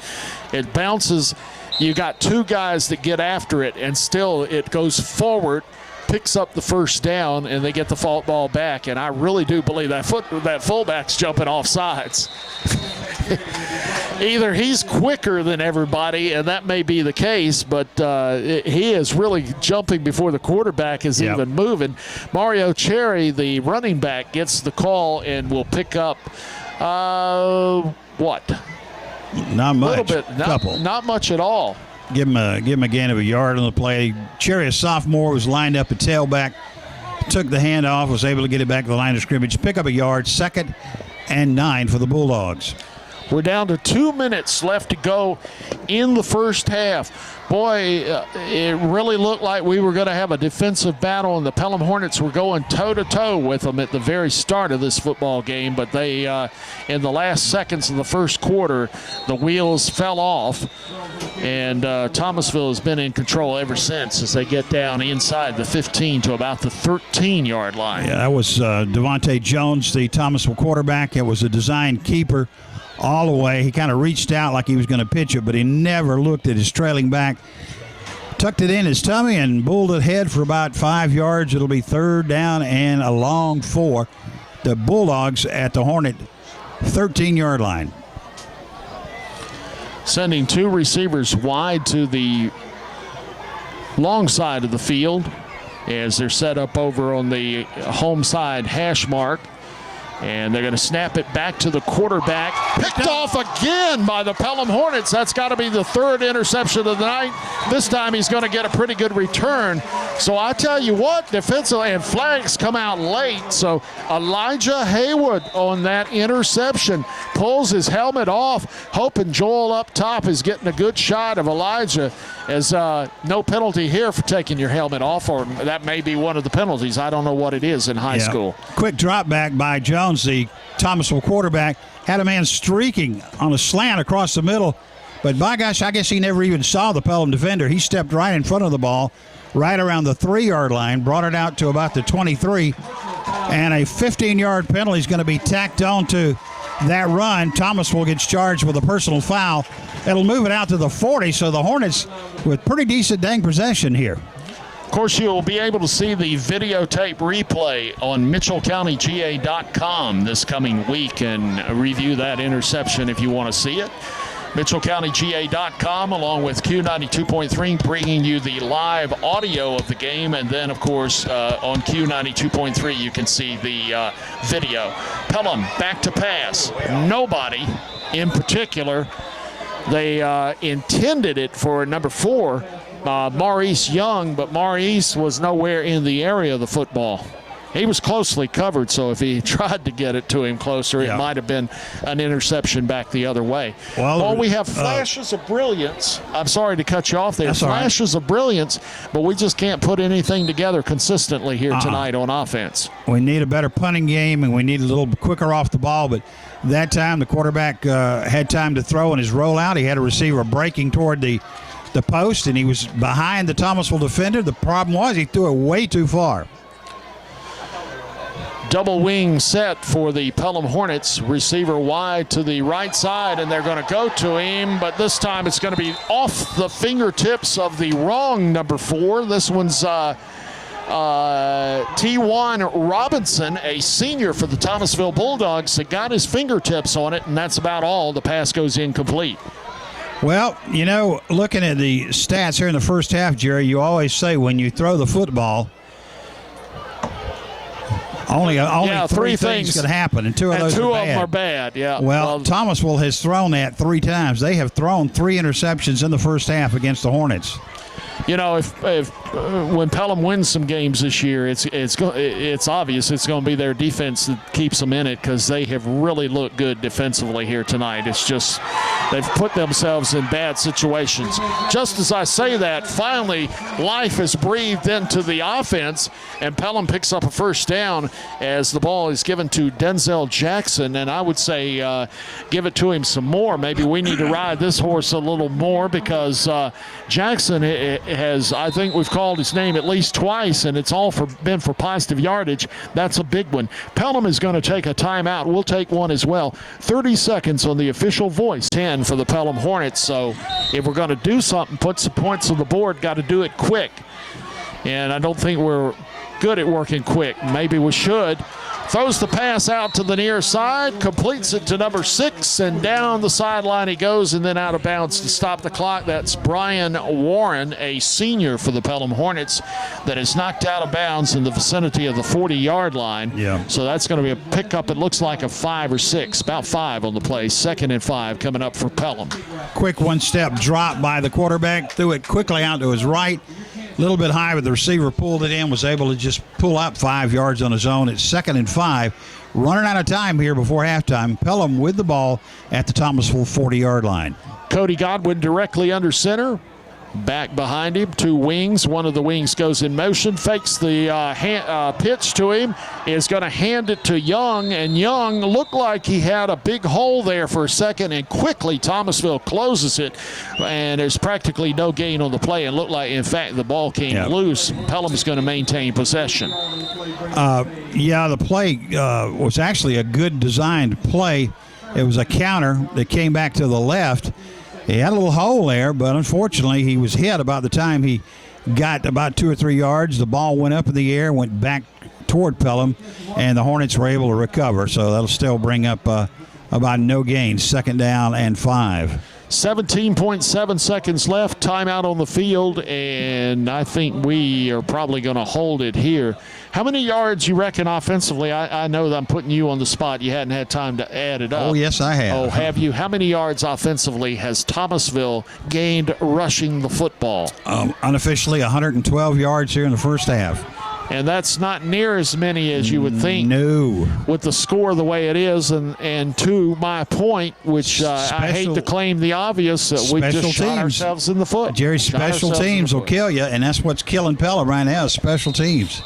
it bounces. You got two guys that get after it, and still it goes forward, picks up the first down, and they get the fault ball back. And I really do believe that fullback's jumping off sides. Either he's quicker than everybody, and that may be the case, but he is really jumping before the quarterback is even moving. Mario Cherry, the running back, gets the call and will pick up what? Not much. A little bit. Couple. Not much at all. Give him a gain of a yard on the play. Cherry, a sophomore, was lined up at tailback, took the handoff, was able to get it back to the line of scrimmage, pick up a yard, 2nd and 9 for the Bulldogs. We're down to 2 minutes left to go in the first half. Boy, it really looked like we were going to have a defensive battle, and the Pelham Hornets were going toe-to-toe with them at the very start of this football game. But they, in the last seconds of the first quarter, the wheels fell off, and Thomasville has been in control ever since as they get down inside the 15 to about the 13-yard line. Yeah, that was Devontae Jones, the Thomasville quarterback. It was a design keeper all the way. He kind of reached out like he was going to pitch it, but he never looked at his trailing back. Tucked it in his tummy and bulled it ahead for about 5 yards. It'll be 3rd down and a long 4. The Bulldogs at the Hornet 13-yard line. Sending 2 receivers wide to the long side of the field as they're set up over on the home side hash mark. And they're going to snap it back to the quarterback. Picked off again by the Pelham Hornets. That's got to be the 3rd interception of the night. This time he's going to get a pretty good return. So I tell you what, defensive and flags come out late. So Elijah Haywood on that interception pulls his helmet off, hoping Joel up top is getting a good shot of Elijah. As no penalty here for taking your helmet off, or that may be one of the penalties. I don't know what it is in high school. Quick drop back by Jones, the Thomasville quarterback. Had a man streaking on a slant across the middle, but by gosh, I guess he never even saw the Pelham defender. He stepped right in front of the ball, right around the 3-yard line, brought it out to about the 23, and a 15-yard penalty is going to be tacked on to that run. Thomasville gets charged with a personal foul. It'll move it out to the 40, so the Hornets with pretty decent dang possession here. Of course, you'll be able to see the videotape replay on MitchellCountyGA.com this coming week and review that interception if you want to see it. MitchellCountyGA.com along with Q92.3 bringing you the live audio of the game, and then of course on Q92.3 you can see the video. Pelham back to pass. Nobody in particular. They intended it for number 4, Maurice Young, but Maurice was nowhere in the area of the football. He was closely covered, so if he tried to get it to him closer, it might have been an interception back the other way. Well, we have flashes of brilliance. I'm sorry to cut you off there. Flashes of brilliance, but we just can't put anything together consistently here tonight on offense. We need a better punting game, and we need a little quicker off the ball, but that time the quarterback had time to throw in his rollout. He had a receiver breaking toward the post, and he was behind the Thomasville defender. The problem was he threw it way too far. Double wing set for the Pelham Hornets. Receiver wide to the right side, and they're going to go to him, but this time it's going to be off the fingertips of the wrong number 4. This one's T1 Robinson, a senior for the Thomasville Bulldogs, that got his fingertips on it, and that's about all. The pass goes incomplete. Well, you know, looking at the stats here in the first half, Jerry, you always say when you throw the football, only 3 things can happen, and 2 of those are bad. 2 of them are bad, yeah. Well, Thomasville has thrown that 3 times. They have thrown 3 interceptions in the first half against the Hornets. You know, if when Pelham wins some games this year, it's obvious it's going to be their defense that keeps them in it, because they have really looked good defensively here tonight. It's just they've put themselves in bad situations. Just as I say that, finally life is breathed into the offense, and Pelham picks up a first down as the ball is given to Denzel Jackson, and I would say give it to him some more. Maybe we need to ride this horse a little more, because Jackson has, I think we've called his name at least twice, and it's all been for positive yardage. That's a big one. Pelham is going to take a timeout. We'll take one as well. 30 seconds on the official voice, 10 for the Pelham Hornets. So if we're going to do something, put some points on the board, got to do it quick. And I don't think we're good at working quick. Maybe we should. Throws the pass out to the near side, completes it to number 6, and down the sideline he goes, and then out of bounds to stop the clock. That's Brian Warren, a senior for the Pelham Hornets, that is knocked out of bounds in the vicinity of the 40-yard line. Yeah. So that's going to be a pickup. It looks like a 5 or 6, about 5 on the play. 2nd and 5 coming up for Pelham. Quick one-step drop by the quarterback, threw it quickly out to his right. A little bit high, but the receiver pulled it in, was able to just pull up 5 yards on his own. It's 2nd and 5. Running out of time here before halftime. Pelham with the ball at the Thomasville 40-yard line. Cody Godwin directly under center. Back behind him, 2 wings. One of the wings goes in motion, fakes the pitch to him, is going to hand it to Young, and Young looked like he had a big hole there for a second, and quickly Thomasville closes it, and there's practically no gain on the play, and looked like, in fact, the ball came loose. Pelham is going to maintain possession. The play was actually a good designed play. It was a counter that came back to the left. He had a little hole there, but unfortunately he was hit about the time he got about 2 or 3 yards. The ball went up in the air, went back toward Pelham, and the Hornets were able to recover. So that'll still bring up about no gain, 2nd down and 5. 17.7 seconds left, timeout on the field, and I think we are probably going to hold it here. How many yards you reckon offensively? I know that I'm putting you on the spot. You hadn't had time to add it up. Oh, yes, I have. Oh, have you? How many yards offensively has Thomasville gained rushing the football? Unofficially, 112 yards here in the first half. And that's not near as many as you would think. No. With the score the way it is, and to my point, which I hate to claim the obvious, that we just shot ourselves in the foot. Jerry, special teams will kill you, and that's what's killing Pelham right now, special teams.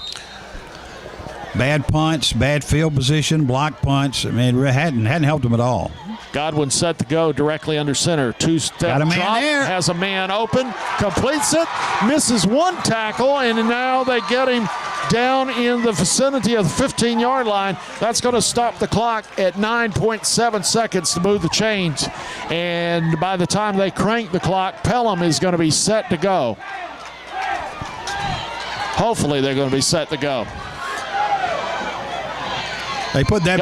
Bad punts, bad field position, block punts. I mean, it hadn't helped them at all. Godwin set to go directly under center. 2-step Got a man drop, there. has a man open, completes it, misses 1 tackle, and now they get him down in the vicinity of the 15-yard line. That's going to stop the clock at 9.7 seconds to move the chains. And by the time they crank the clock, Pelham is going to be set to go. Hopefully they're going to be set to go. They put that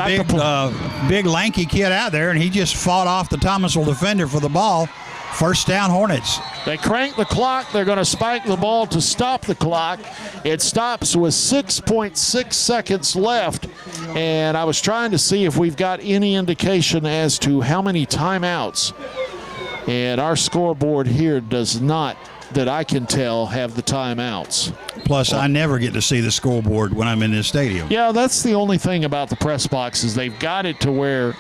big lanky kid out there, and he just fought off the Thomasville defender for the ball. 1st down, Hornets. They crank the clock. They're going to spike the ball to stop the clock. It stops with 6.6 seconds left, and I was trying to see if we've got any indication as to how many timeouts. And our scoreboard here does not, that I can tell, have the timeouts. Plus, I never get to see the scoreboard when I'm in this stadium. Yeah, that's the only thing about the press box is they've got it to where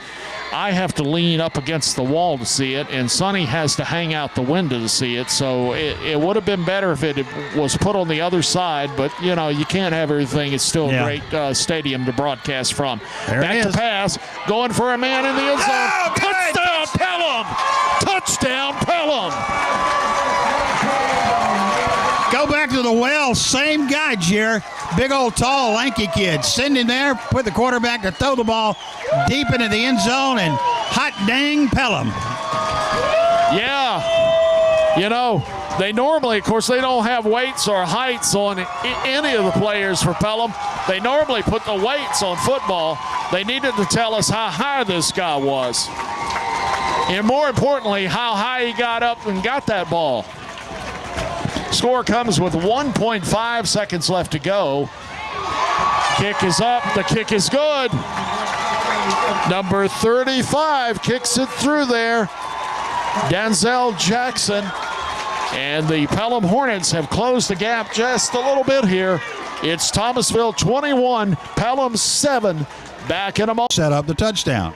I have to lean up against the wall to see it, and Sonny has to hang out the window to see it. So it would have been better if it was put on the other side, but, you know, you can't have everything. It's still a great stadium to broadcast from. Back to pass, going for a man in the end zone. Oh, touchdown, Pelham! Touchdown, Pelham! Go back to the well. Same guy, Jer. Big old, tall, lanky kid. Send him there, put the quarterback to throw the ball deep into the end zone, and hot dang, Pelham. Yeah. You know, they normally, of course, they don't have weights or heights on any of the players for Pelham. They normally put the weights on football. They needed to tell us how high this guy was. And more importantly, how high he got up and got that ball. Score comes with 1.5 seconds left to go. Kick is up. The kick is good. Number 35 kicks it through there. Denzel Jackson. And the Pelham Hornets have closed the gap just a little bit here. It's Thomasville 21, Pelham 7. Back in a moment. Set up the touchdown.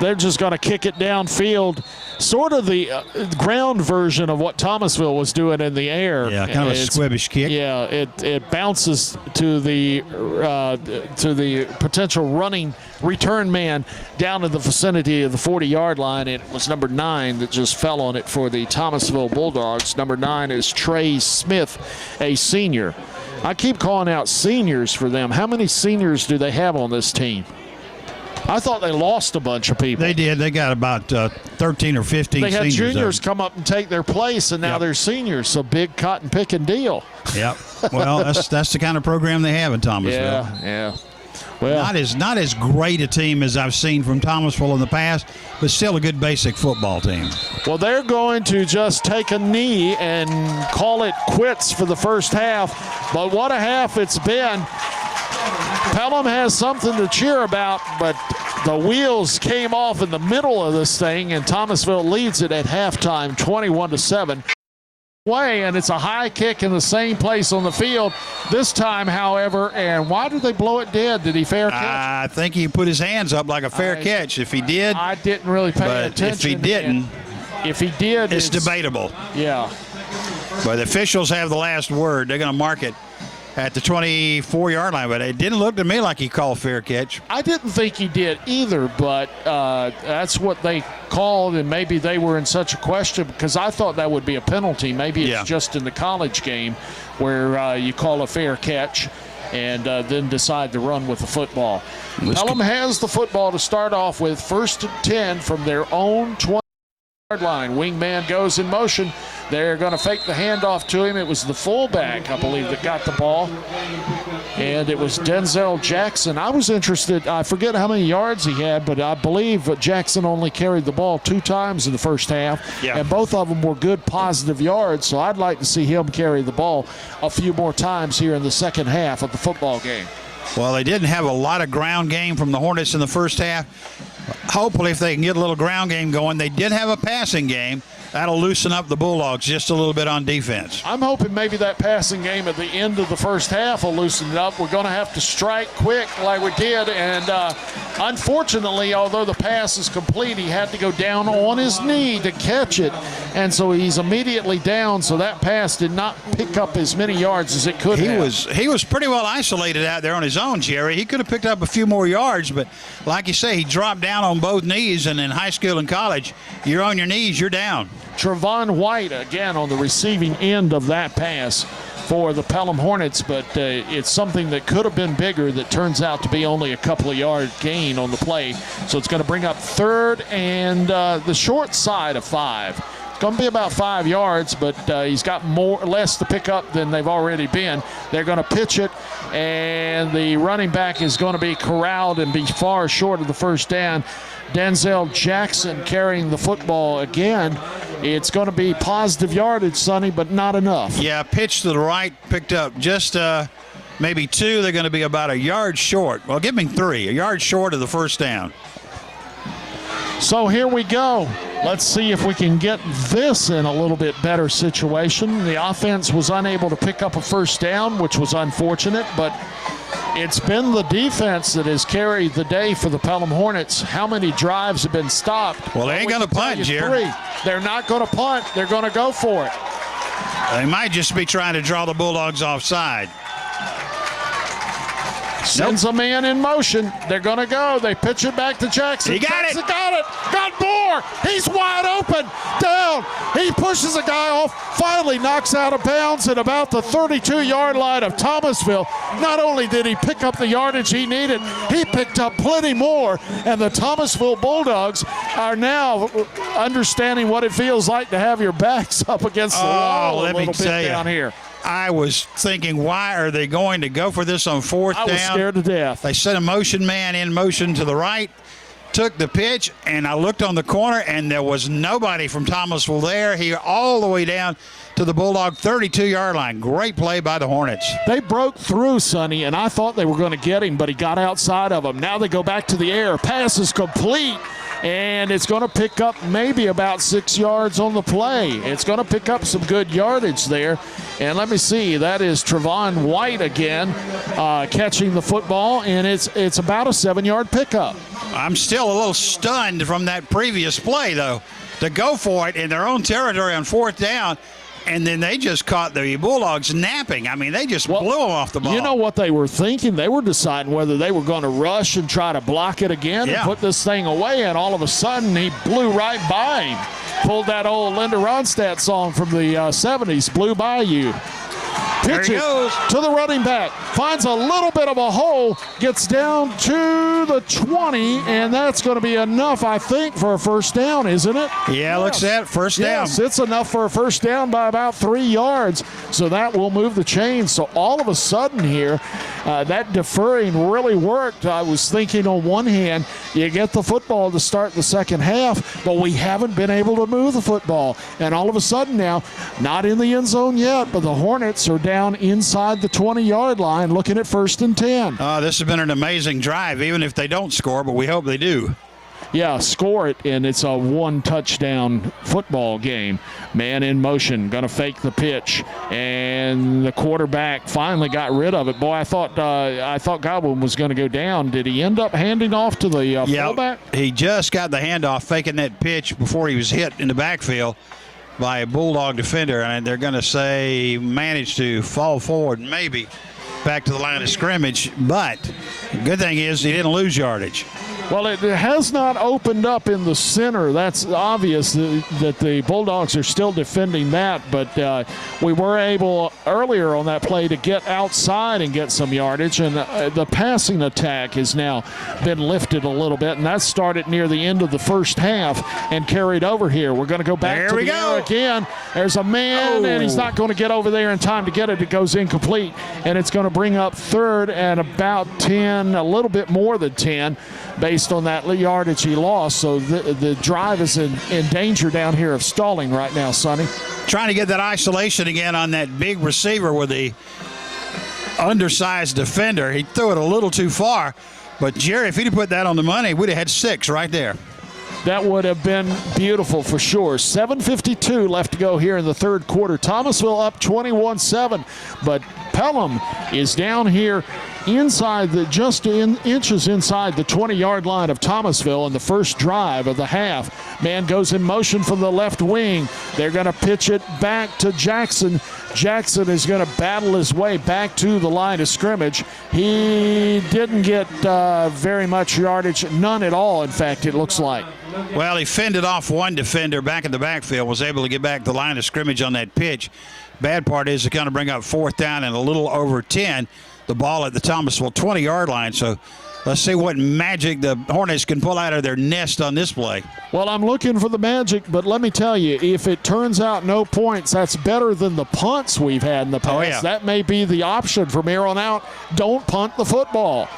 They're just going to kick it downfield, sort of the ground version of what Thomasville was doing in the air. Yeah, kind of a squibbish kick. Yeah, it bounces to the potential running return man down in the vicinity of the 40-yard line. It was number 9 that just fell on it for the Thomasville Bulldogs. Number 9 is Trey Smith, a senior. I keep calling out seniors for them. How many seniors do they have on this team? I thought they lost a bunch of people. They did. They got about 13 or 15 they had seniors. Juniors come up and take their place, and now they're seniors. So big cotton picking deal. Yep. Well, that's the kind of program they have in Thomasville. Yeah. Well, not as great a team as I've seen from Thomasville in the past, but still a good basic football team. Well, they're going to just take a knee and call it quits for the first half. But what a half it's been. Pelham has something to cheer about, but the wheels came off in the middle of this thing, and Thomasville leads it at halftime 21-7. And it's a high kick in the same place on the field this time, however. And why did they blow it dead? Did he fair catch? I think he put his hands up like a fair catch. If he did, I didn't really pay attention. If he didn't, if he did, it's debatable. Yeah. But the officials have the last word. They're going to mark it at the 24-yard line, but it didn't look to me like he called fair catch. I didn't think he did either, but that's what they called, and maybe they were in such a question because I thought that would be a penalty. Maybe it's just in the college game where you call a fair catch and then decide to run with the football. Pelham has the football to start off with, 1st and 10 from their own 20-yard line. Wingman goes in motion. They're going to fake the handoff to him. It was the fullback, I believe, that got the ball. And it was Denzel Jackson. I was interested. I forget how many yards he had, but I believe Jackson only carried the ball 2 times in the first half. Yeah. And both of them were good, positive yards. So I'd like to see him carry the ball a few more times here in the second half of the football game. Well, they didn't have a lot of ground game from the Hornets in the first half. Hopefully, if they can get a little ground game going, they did have a passing game. That'll loosen up the Bulldogs just a little bit on defense. I'm hoping maybe that passing game at the end of the first half will loosen it up. We're going to have to strike quick like we did. And unfortunately, although the pass is complete, he had to go down on his knee to catch it. And so he's immediately down. So that pass did not pick up as many yards as it could have. He was pretty well isolated out there on his own, Jerry. He could have picked up a few more yards, but like you say, he dropped down on both knees. And in high school and college, you're on your knees, you're down. Trevon White, again, on the receiving end of that pass for the Pelham Hornets, but it's something that could have been bigger that turns out to be only a couple of yard gain on the play. So it's going to bring up 3rd and the short side of 5. It's going to be about 5 yards, but he's got less to pick up than they've already been. They're going to pitch it, and the running back is going to be corralled and be far short of the first down. Denzel Jackson carrying the football again. It's going to be positive yardage, Sonny, but not enough. Yeah, pitch to the right, picked up just maybe 2. They're going to be about a yard short. Well, give me 3, a yard short of the first down. So here we go. Let's see if we can get this in a little bit better situation. The offense was unable to pick up a first down, which was unfortunate, but it's been the defense that has carried the day for the Pelham Hornets. How many drives have been stopped? Well, they ain't going to punt, Jerry. 3. They're not going to punt. They're going to go for it. They might just be trying to draw the Bulldogs offside. Sends a man in motion. They're going to go. They pitch it back to Jackson. He got Jackson got it. Got more. He's wide open. Down. He pushes a guy off. Finally knocks out of bounds at about the 32-yard line of Thomasville. Not only did he pick up the yardage he needed, he picked up plenty more. And the Thomasville Bulldogs are now understanding what it feels like to have your backs up against the wall a little bit down here. I was thinking, why are they going to go for this on 4th down? I was scared to death. They sent a motion man in motion to the right, took the pitch, and I looked on the corner, and there was nobody from Thomasville there. He all the way down to the Bulldog 32-yard line. Great play by the Hornets. They broke through, Sonny, and I thought they were going to get him, but he got outside of them. Now they go back to the air. Pass is complete. And it's going to pick up maybe about 6 yards on the play. It's going to pick up some good yardage there. And let me see, that is Trevon White again catching the football, and it's about a 7-yard pickup. I'm still a little stunned from that previous play, though, to go for it in their own territory on 4th down. And then they just caught the Bulldogs napping. I mean, they just blew them off the ball. You know what they were thinking? They were deciding whether they were going to rush and try to block it again and put this thing away, and all of a sudden he blew right by him. Pulled that old Linda Ronstadt song from the 70s, Blew By You. Pitch it to the running back. Finds a little bit of a hole. Gets down to the 20, and that's going to be enough, I think, for a first down, isn't it? Yeah, looks at first down. Yes, it's enough for a first down by about 3 yards, so that will move the chains. So all of a sudden here, that deferring really worked. I was thinking on one hand, you get the football to start the second half, but we haven't been able to move the football. And all of a sudden now, not in the end zone yet, but the Hornets are down inside the 20-yard line looking at 1st and 10. This has been an amazing drive, even if they don't score, but we hope they do. Yeah, score it, and it's a one-touchdown football game. Man in motion, going to fake the pitch, and the quarterback finally got rid of it. Boy, I thought Godwin was going to go down. Did he end up handing off to the fullback? He just got the handoff, faking that pitch before he was hit in the backfield by a Bulldog defender, and they're going to say managed to fall forward, maybe back to the line of scrimmage. But the good thing is he didn't lose yardage. Well, it has not opened up in the center. That's obvious that the Bulldogs are still defending that, but we were able earlier on that play to get outside and get some yardage, and the passing attack has now been lifted a little bit, and that started near the end of the first half and carried over here. We're going to go back to the air again. There's a man, and he's not going to get over there in time to get it. It goes incomplete, and it's going to bring up 3rd and about 10, a little bit more than 10, based on that yardage he lost. So the drive is in danger down here of stalling right now, Sonny. Trying to get that isolation again on that big receiver with the undersized defender. He threw it a little too far. But, Jerry, if he'd have put that on the money, we'd have had 6 right there. That would have been beautiful for sure. 7:52 left to go here in the third quarter. Thomasville up 21-7, but Pelham is down here inside inches inside the 20-yard line of Thomasville in the first drive of the half. Man goes in motion from the left wing. They're going to pitch it back to Jackson. Jackson is going to battle his way back to the line of scrimmage. He didn't get very much yardage, none at all, in fact, it looks like. Well, he fended off one defender back in the backfield, was able to get back the line of scrimmage on that pitch. Bad part is to kind of bring up 4th down and a little over 10, the ball at the Thomasville 20-yard line. So let's see what magic the Hornets can pull out of their nest on this play. Well, I'm looking for the magic, but let me tell you, if it turns out no points, that's better than the punts we've had in the past. Oh, yeah. That may be the option from here on out. Don't punt the football.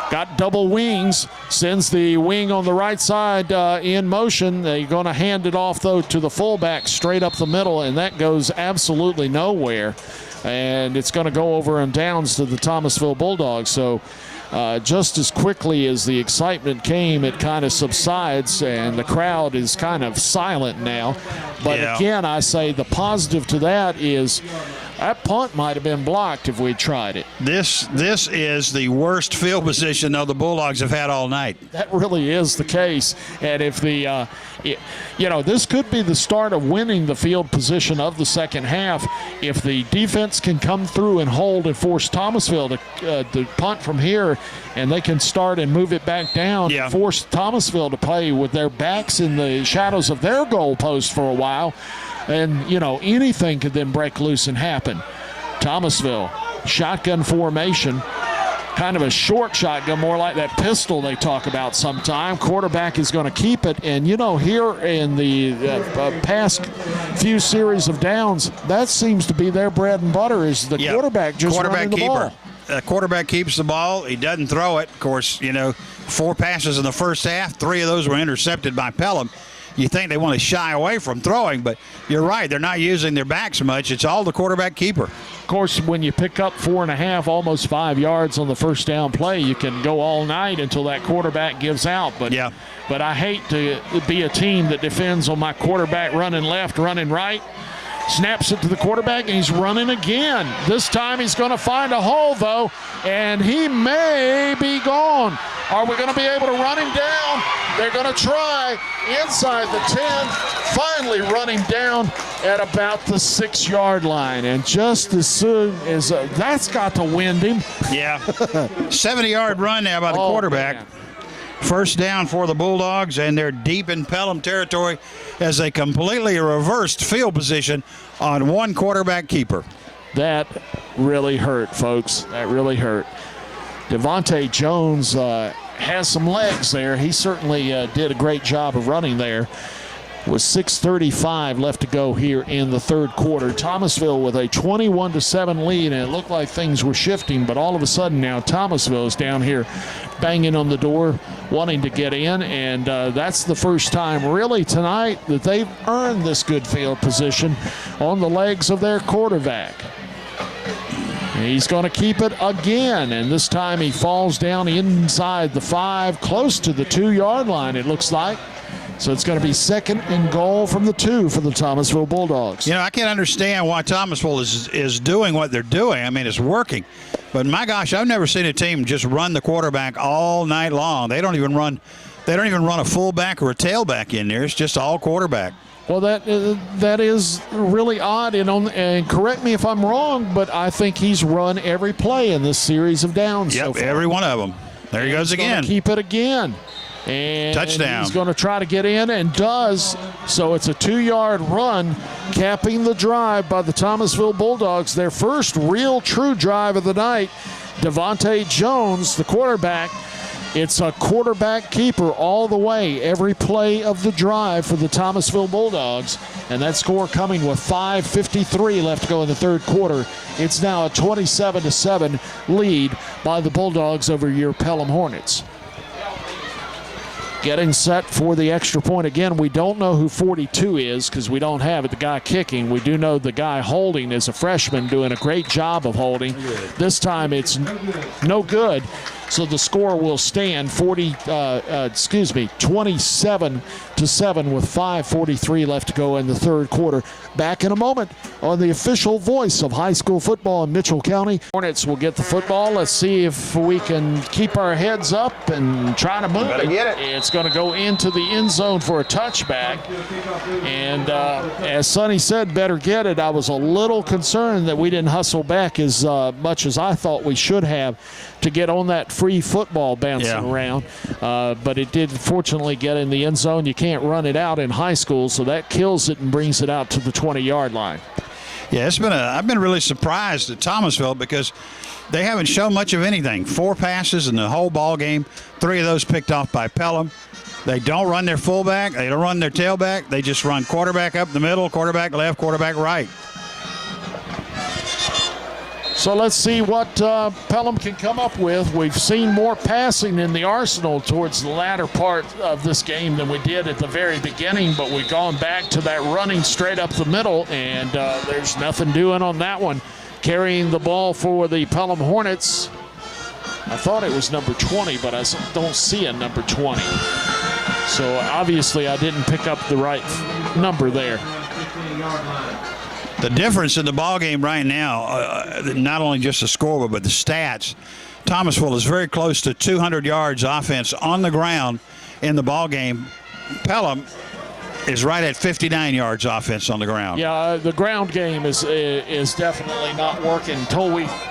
Got double wings, sends the wing on the right side in motion. They're going to hand it off, though, to the fullback straight up the middle, and that goes absolutely nowhere. And it's going to go over and downs to the Thomasville Bulldogs. So just as quickly as the excitement came, it kind of subsides, and the crowd is kind of silent now. But again, I say the positive to that is that punt might have been blocked if we'd tried it. This is the worst field position the Bulldogs have had all night. That really is the case. And if the, this could be the start of winning the field position of the second half. If the defense can come through and hold and force Thomasville to punt from here, and they can start and move it back down, force Thomasville to play with their backs in the shadows of their goal post for a while. And, anything could then break loose and happen. Thomasville, shotgun formation, kind of a short shotgun, more like that pistol they talk about sometime. Quarterback is going to keep it. And, here in the past few series of downs, that seems to be their bread and butter is the quarterback just running the ball. Quarterback keeps the ball. He doesn't throw it. Of course, 4 passes in the first half. 3 of those were intercepted by Pelham. You think they want to shy away from throwing, but you're right. They're not using their backs much. It's all the quarterback keeper. Of course, when you pick up 4.5, almost 5 yards on the first down play, you can go all night until that quarterback gives out. But I hate to be a team that defends on my quarterback running left, running right. Snaps it to the quarterback, and he's running again. This time he's going to find a hole, though, and he may be gone. Are we going to be able to run him down? They're going to try inside the 10, finally run him down at about the 6-yard line. And just as soon as that's got to wind him. Yeah. 70-yard run now by the quarterback. Man. First down for the Bulldogs, and they're deep in Pelham territory as they completely reversed field position on one quarterback keeper. That really hurt, folks. That really hurt. Devontae Jones has some legs there. He certainly did a great job of running there. With 6:35 left to go here in the third quarter. Thomasville with a 21-7 lead, and it looked like things were shifting, but all of a sudden now Thomasville is down here banging on the door, wanting to get in, and that's the first time really tonight that they've earned this good field position on the legs of their quarterback. He's going to keep it again, and this time he falls down inside the 5, close to the 2-yard line, it looks like. So it's going to be 2nd and goal from the 2 for the Thomasville Bulldogs. You know, I can't understand why Thomasville is doing what they're doing. I mean, it's working. But my gosh, I've never seen a team just run the quarterback all night long. They don't even run a fullback or a tailback in there. It's just all quarterback. Well, that is really odd, and correct me if I'm wrong, but I think he's run every play in this series of downs. Yep, so far. every one of them. There he goes again. Keep it again. And touchdown. He's going to try to get in and does. So it's a 2-yard run, capping the drive by the Thomasville Bulldogs. Their first real true drive of the night. Devontae Jones, the quarterback. It's a quarterback keeper all the way, every play of the drive for the Thomasville Bulldogs. And that score coming with 5:53 left to go in the third quarter. It's now a 27-7 lead by the Bulldogs over your Pelham Hornets. Getting set for the extra point. Again, we don't know who 42 is because we don't have it, the guy kicking. We do know the guy holding is a freshman doing a great job of holding. This time it's no good. So the score will stand 27-7 with 5:43 left to go in the third quarter. Back in a moment on the official voice of high school football in Mitchell County. Hornets will get the football. Let's see if we can keep our heads up and try to move it. It's going to go into the end zone for a touchback. And as Sonny said, better get it. I was a little concerned that we didn't hustle back as much as I thought we should have to get on that free football bouncing around. But it did fortunately get in the end zone. You can't run it out in high school, so that kills it and brings it out to the 20-yard line. Yeah, I've been really surprised at Thomasville because they haven't shown much of anything. 4 passes in the whole ball game, 3 of those picked off by Pelham. They don't run their fullback. They don't run their tailback. They just run quarterback up the middle, quarterback left, quarterback right. So let's see what Pelham can come up with. We've seen more passing in the arsenal towards the latter part of this game than we did at the very beginning, but we've gone back to that running straight up the middle, and there's nothing doing on that one. Carrying the ball for the Pelham Hornets. I thought it was number 20, but I don't see a number 20. So obviously I didn't pick up the right number there. The difference in the ball game right now, not only just the score, but the stats, Thomasville is very close to 200 yards offense on the ground in the ball game. Pelham is right at 59 yards offense on the ground. Yeah, the ground game is definitely not working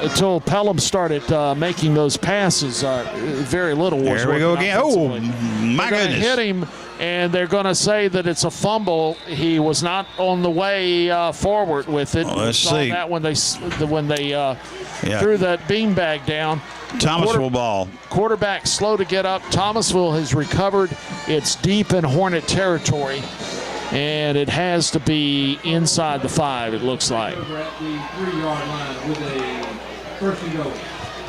until Pelham started making those passes. Very little was There we go again. Oh, my goodness. Hit him, and they're going to say that it's a fumble. He was not on the way forward with it. Well, let's see. That when they threw that beanbag down. Thomasville ball. Quarterback slow to get up. Thomasville has recovered. It's deep in Hornet territory, and it has to be inside the 5, it looks like.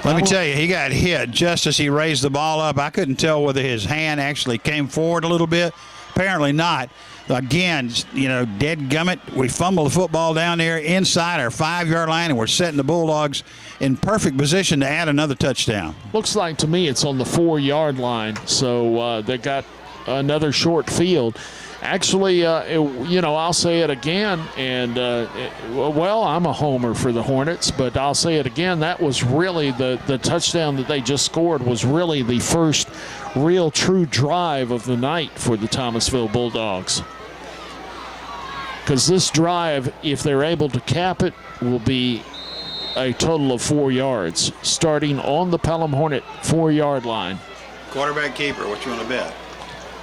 Let me tell you, he got hit just as he raised the ball up. I couldn't tell whether his hand actually came forward a little bit. Apparently not. Again, dead gummit. We fumbled the football down there inside our 5-yard line, and we're setting the Bulldogs in perfect position to add another touchdown. Looks like to me it's on the 4-yard line. So they got another short field. Actually, I'll say it again, and I'm a homer for the Hornets, but I'll say it again. That was really the touchdown that they just scored was really the first real true drive of the night for the Thomasville Bulldogs. Because this drive, if they're able to cap it, will be a total of 4 yards, starting on the Pelham Hornet 4-yard line. Quarterback keeper, what you want to bet?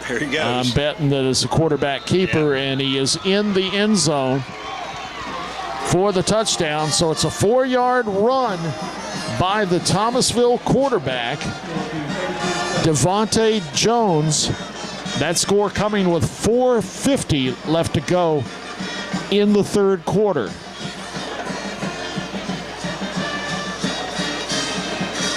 There he goes. I'm betting that it's a quarterback keeper, and he is in the end zone for the touchdown. So it's a 4-yard run by the Thomasville quarterback, Devontae Jones. That score coming with 4:50 left to go in the third quarter.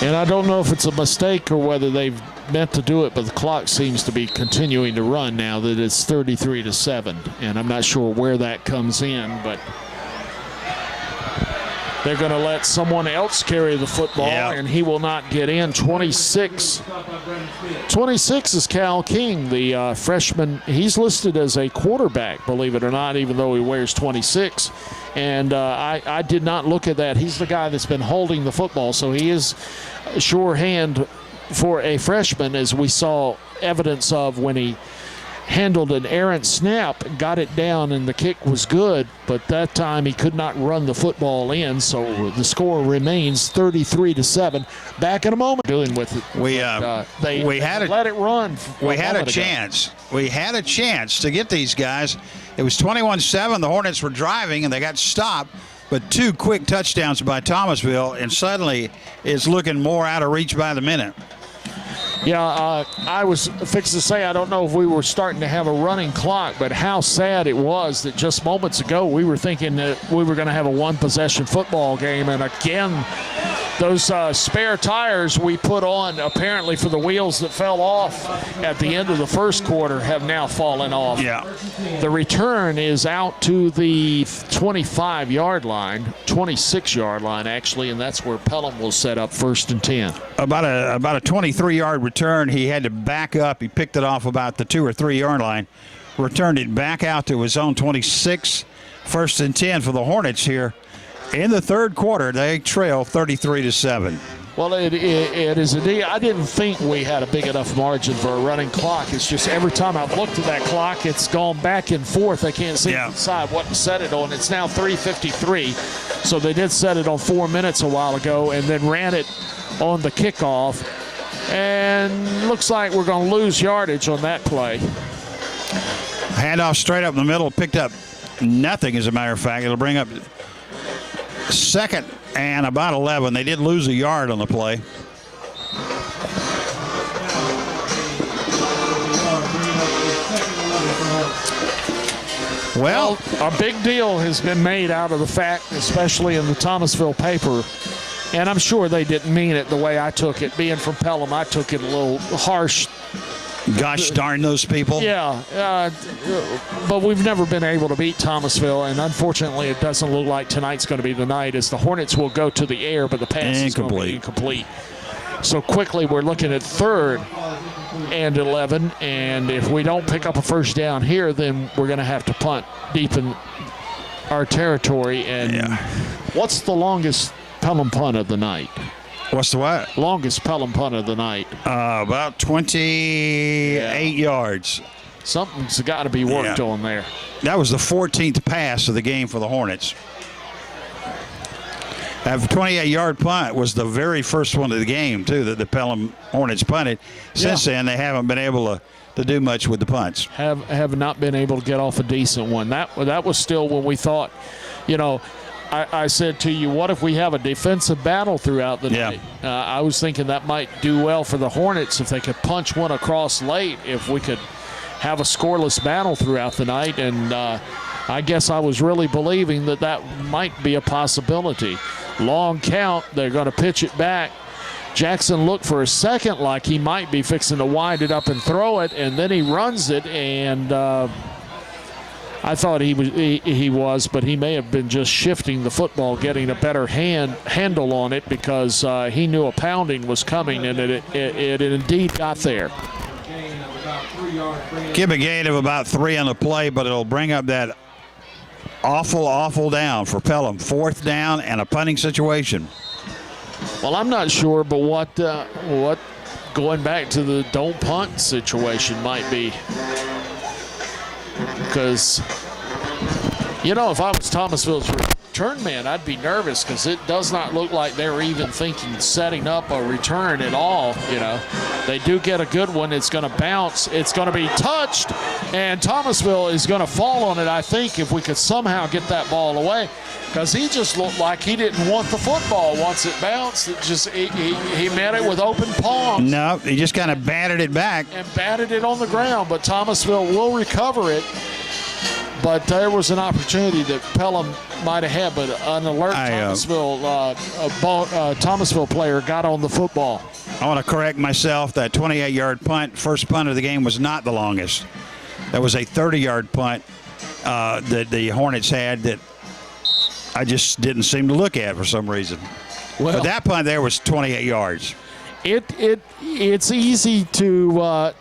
And I don't know if it's a mistake or whether they've meant to do it, but the clock seems to be continuing to run now that it's 33-7. And I'm not sure where that comes in, but they're going to let someone else carry the football, and he will not get in. 26 is Cal King, the freshman. He's listed as a quarterback, believe it or not, even though he wears 26. And I did not look at that. He's the guy that's been holding the football, so he is a sure hand for a freshman, as we saw evidence of when he handled an errant snap, got it down, and the kick was good, but that time he could not run the football in, so the score remains 33-7. Back in a moment doing with it. We had to let it run. We had a chance. We had a chance to get these guys. It was 21-7. The Hornets were driving, and they got stopped. But 2 quick touchdowns by Thomasville, and suddenly it's looking more out of reach by the minute. Yeah, I was fixed to say I don't know if we were starting to have a running clock, but how sad it was that just moments ago we were thinking that we were going to have a one-possession football game, and again, those spare tires we put on apparently for the wheels that fell off at the end of the first quarter have now fallen off. Yeah. The return is out to the 25-yard line, 26-yard line actually, and that's where Pelham will set up 1st and 10. About a 23-yard return. He had to back up. He picked it off about the 2 or 3 yard line, returned it back out to his own 26. 1st and 10 for the Hornets here. In the third quarter, they trail 33-7. Well, it is indeed. I didn't think we had a big enough margin for a running clock. It's just every time I've looked at that clock, it's gone back and forth. I can't seem to decide what to set it on. It's now 3:53, so they did set it on 4 minutes a while ago and then ran it on the kickoff. And looks like we're going to lose yardage on that play. Handoff straight up the middle, picked up nothing, as a matter of fact. It'll bring up 2nd and about 11. They did lose a yard on the play. Well, a big deal has been made out of the fact, especially in the Thomasville paper, and I'm sure they didn't mean it the way I took it. Being from Pelham, I took it a little harsh. Gosh darn those people. Yeah, but we've never been able to beat Thomasville, and unfortunately it doesn't look like tonight's going to be the night, as the Hornets will go to the air, but the pass is going to be incomplete. So quickly we're looking at 3rd and 11, and if we don't pick up a first down here, then we're going to have to punt deep in our territory. And what's the longest Pelham punt of the night? What's the what? Longest Pelham punt of the night. About 28 yards. Something's got to be worked on there. That was the 14th pass of the game for the Hornets. That 28-yard punt was the very first one of the game, too, that the Pelham Hornets punted. Since then, they haven't been able to do much with the punts. Have not been able to get off a decent one. That was still when we thought, I said to you, what if we have a defensive battle throughout the night? I was thinking that might do well for the Hornets if they could punch one across late, if we could have a scoreless battle throughout the night. And I guess I was really believing that might be a possibility. Long count, they're going to pitch it back. Jackson looked for a second like he might be fixing to wind it up and throw it, and then he runs it, and I thought he was, but he may have been just shifting the football, getting a better handle on it, because he knew a pounding was coming, and it indeed got there. Give a gain of about 3 on the play, but it'll bring up that awful down for Pelham. 4th down and a punting situation. Well, I'm not sure, but what going back to the don't punt situation might be. Because, if I was Thomasville's return man, I'd be nervous because it does not look like they're even thinking setting up a return at all. They do get a good one. It's going to bounce. It's going to be touched, and Thomasville is going to fall on it, I think, if we could somehow get that ball away. Because he just looked like he didn't want the football once it bounced. It just he met it with open palms. No, he just kind of batted it back. And batted it on the ground, but Thomasville will recover it. But there was an opportunity that Pelham might have had, but an alert Thomasville player got on the football. I want to correct myself. That 28-yard punt, first punt of the game, was not the longest. That was a 30-yard punt that the Hornets had that I just didn't seem to look at for some reason. Well, but that punt there was 28 yards. It's easy to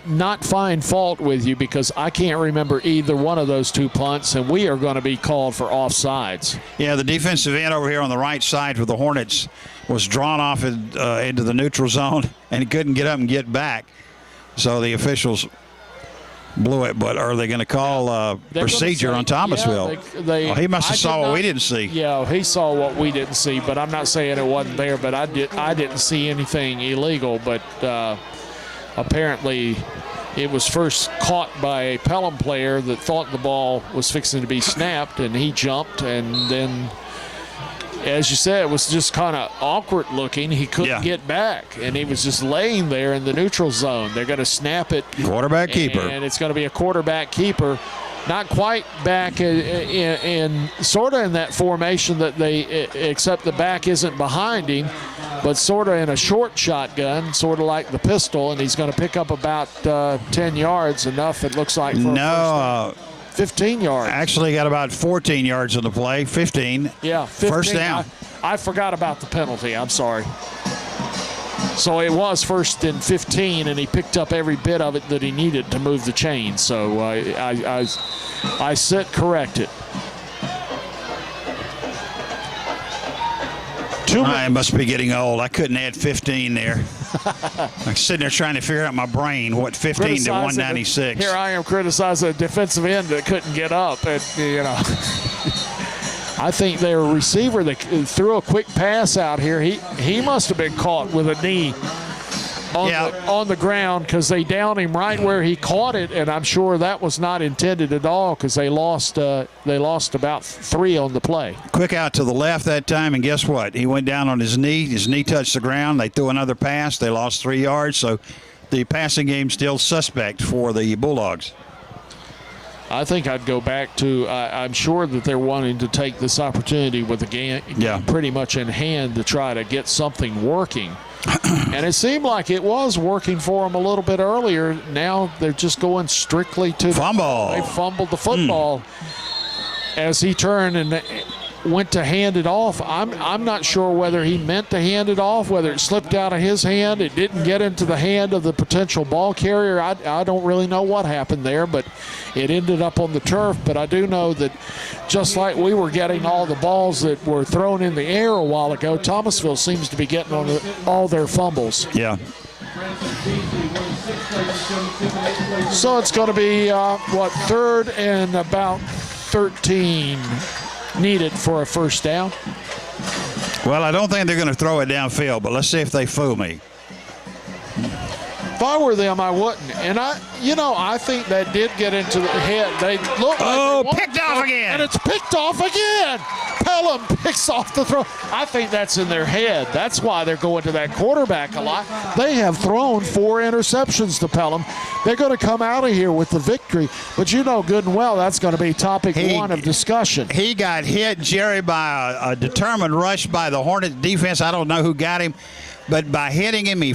not find fault with you because I can't remember either one of those 2 punts, and we are going to be called for offsides. Yeah, the defensive end over here on the right side for the Hornets was drawn off into the neutral zone, and he couldn't get up and get back. So the officials blew it, but are they going to call procedure on Thomasville? Yeah, he must have saw what we didn't see. Yeah, he saw what we didn't see, but I'm not saying it wasn't there, but I didn't see anything illegal, but apparently it was first caught by a Pelham player that thought the ball was fixing to be snapped, and he jumped, and then, as you said, it was just kind of awkward looking. He couldn't get back, and he was just laying there in the neutral zone. They're going to snap it. Quarterback keeper. And it's going to be a quarterback keeper. Not quite back in sort of in that formation that except the back isn't behind him, but sort of in a short shotgun, sort of like the pistol, and he's going to pick up about 10 yards, enough it looks like for 15 yards. Actually got about 14 yards on the play, 15. Yeah, 15. First down. I forgot about the penalty. I'm sorry. So it was 1st and 15, and he picked up every bit of it that he needed to move the chain. So I sit corrected. I must be getting old. I couldn't add 15 there. I'm sitting there trying to figure out my brain what 15 to 196. Here I am criticizing a defensive end that couldn't get up, and I think their receiver that threw a quick pass out here, he must have been caught with a knee on the ground because they downed him right where he caught it, and I'm sure that was not intended at all because they lost about 3 on the play. Quick out to the left that time, and guess what? He went down on his knee. His knee touched the ground. They threw another pass. They lost 3 yards, so the passing game still suspect for the Bulldogs. I think I'd go back to I'm sure that they're wanting to take this opportunity with the game pretty much in hand to try to get something working. And it seemed like it was working for them a little bit earlier. Now they're just going strictly to fumble. They fumbled the football as he turned and went to hand it off. I'm not sure whether he meant to hand it off, whether it slipped out of his hand. It didn't get into the hand of the potential ball carrier. I don't really know what happened there, but it ended up on the turf. But I do know that just like we were getting all the balls that were thrown in the air a while ago, Thomasville seems to be getting on all their fumbles. Yeah. So it's going to be, 3rd and about 13 needed for a first down. Well, I don't think they're going to throw it downfield, but let's see if they fool me. If I were them, I wouldn't. And I think that did get into the head. They look like picked off again. And it's picked off again. Pelham picks off the throw. I think that's in their head. That's why they're going to that quarterback a lot. They have thrown 4 interceptions to Pelham. They're going to come out of here with the victory. But you know good and well that's going to be topic 1 of discussion. He got hit, Jerry, by a determined rush by the Hornet defense. I don't know who got him, but by hitting him, he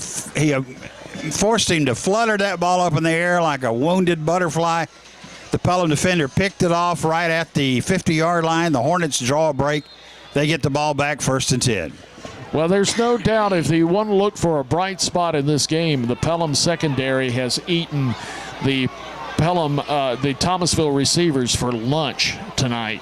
forced him to flutter that ball up in the air like a wounded butterfly. The Pelham defender picked it off right at the 50-yard line. The Hornets draw a break. They get the ball back 1st and 10. Well, there's no doubt if you want to look for a bright spot in this game, the Pelham secondary has eaten the Pelham, the Thomasville receivers for lunch tonight,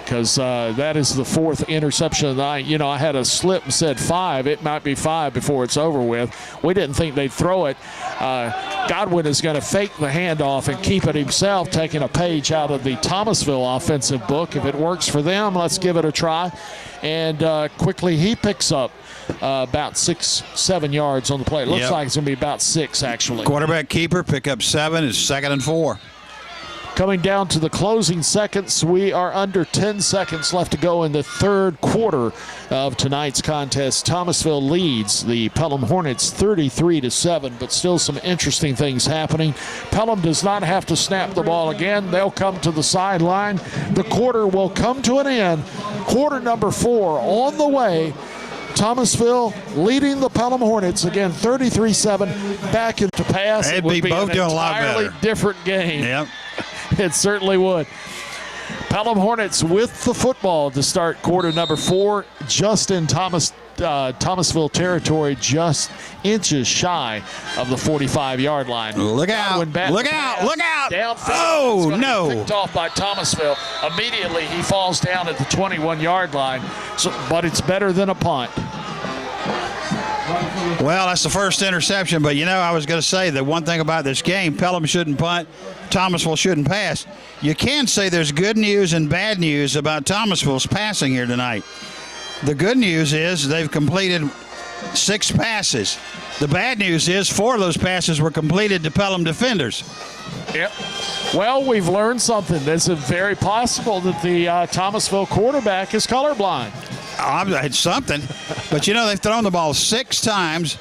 because that is the 4th interception of the night. You know, I had a slip and said 5. It might be 5 before it's over with. We didn't think they'd throw it. Godwin is going to fake the handoff and keep it himself, taking a page out of the Thomasville offensive book. If it works for them, let's give it a try. And quickly he picks up about 6-7 yards on the play. It looks like it's going to be about 6, actually. Quarterback keeper, pick up 7. It's 2nd and 4. Coming down to the closing seconds, we are under 10 seconds left to go in the 3rd quarter of tonight's contest. Thomasville leads the Pelham Hornets 33-7, but still some interesting things happening. Pelham does not have to snap the ball again. They'll come to the sideline. The quarter will come to an end. Quarter number 4 on the way. Thomasville leading the Pelham Hornets again, 33-7. Back into pass. It'd be both doing a lot better. Entirely different game. Yep. It certainly would. Pelham Hornets with the football to start quarter number 4, just in Thomasville territory, just inches shy of the 45-yard line. Look out! Look out! Look out! Downfield. Oh, no! Picked off by Thomasville. Immediately he falls down at the 21-yard line. But it's better than a punt. Well, that's the first interception, but I was going to say that one thing about this game, Pelham shouldn't punt, Thomasville shouldn't pass. You can say there's good news and bad news about Thomasville's passing here tonight. The good news is they've completed 6 passes. The bad news is 4 of those passes were completed to Pelham defenders. Yep. Well, we've learned something. It's very possible that the Thomasville quarterback is colorblind. It's something. But, they've thrown the ball 6 times,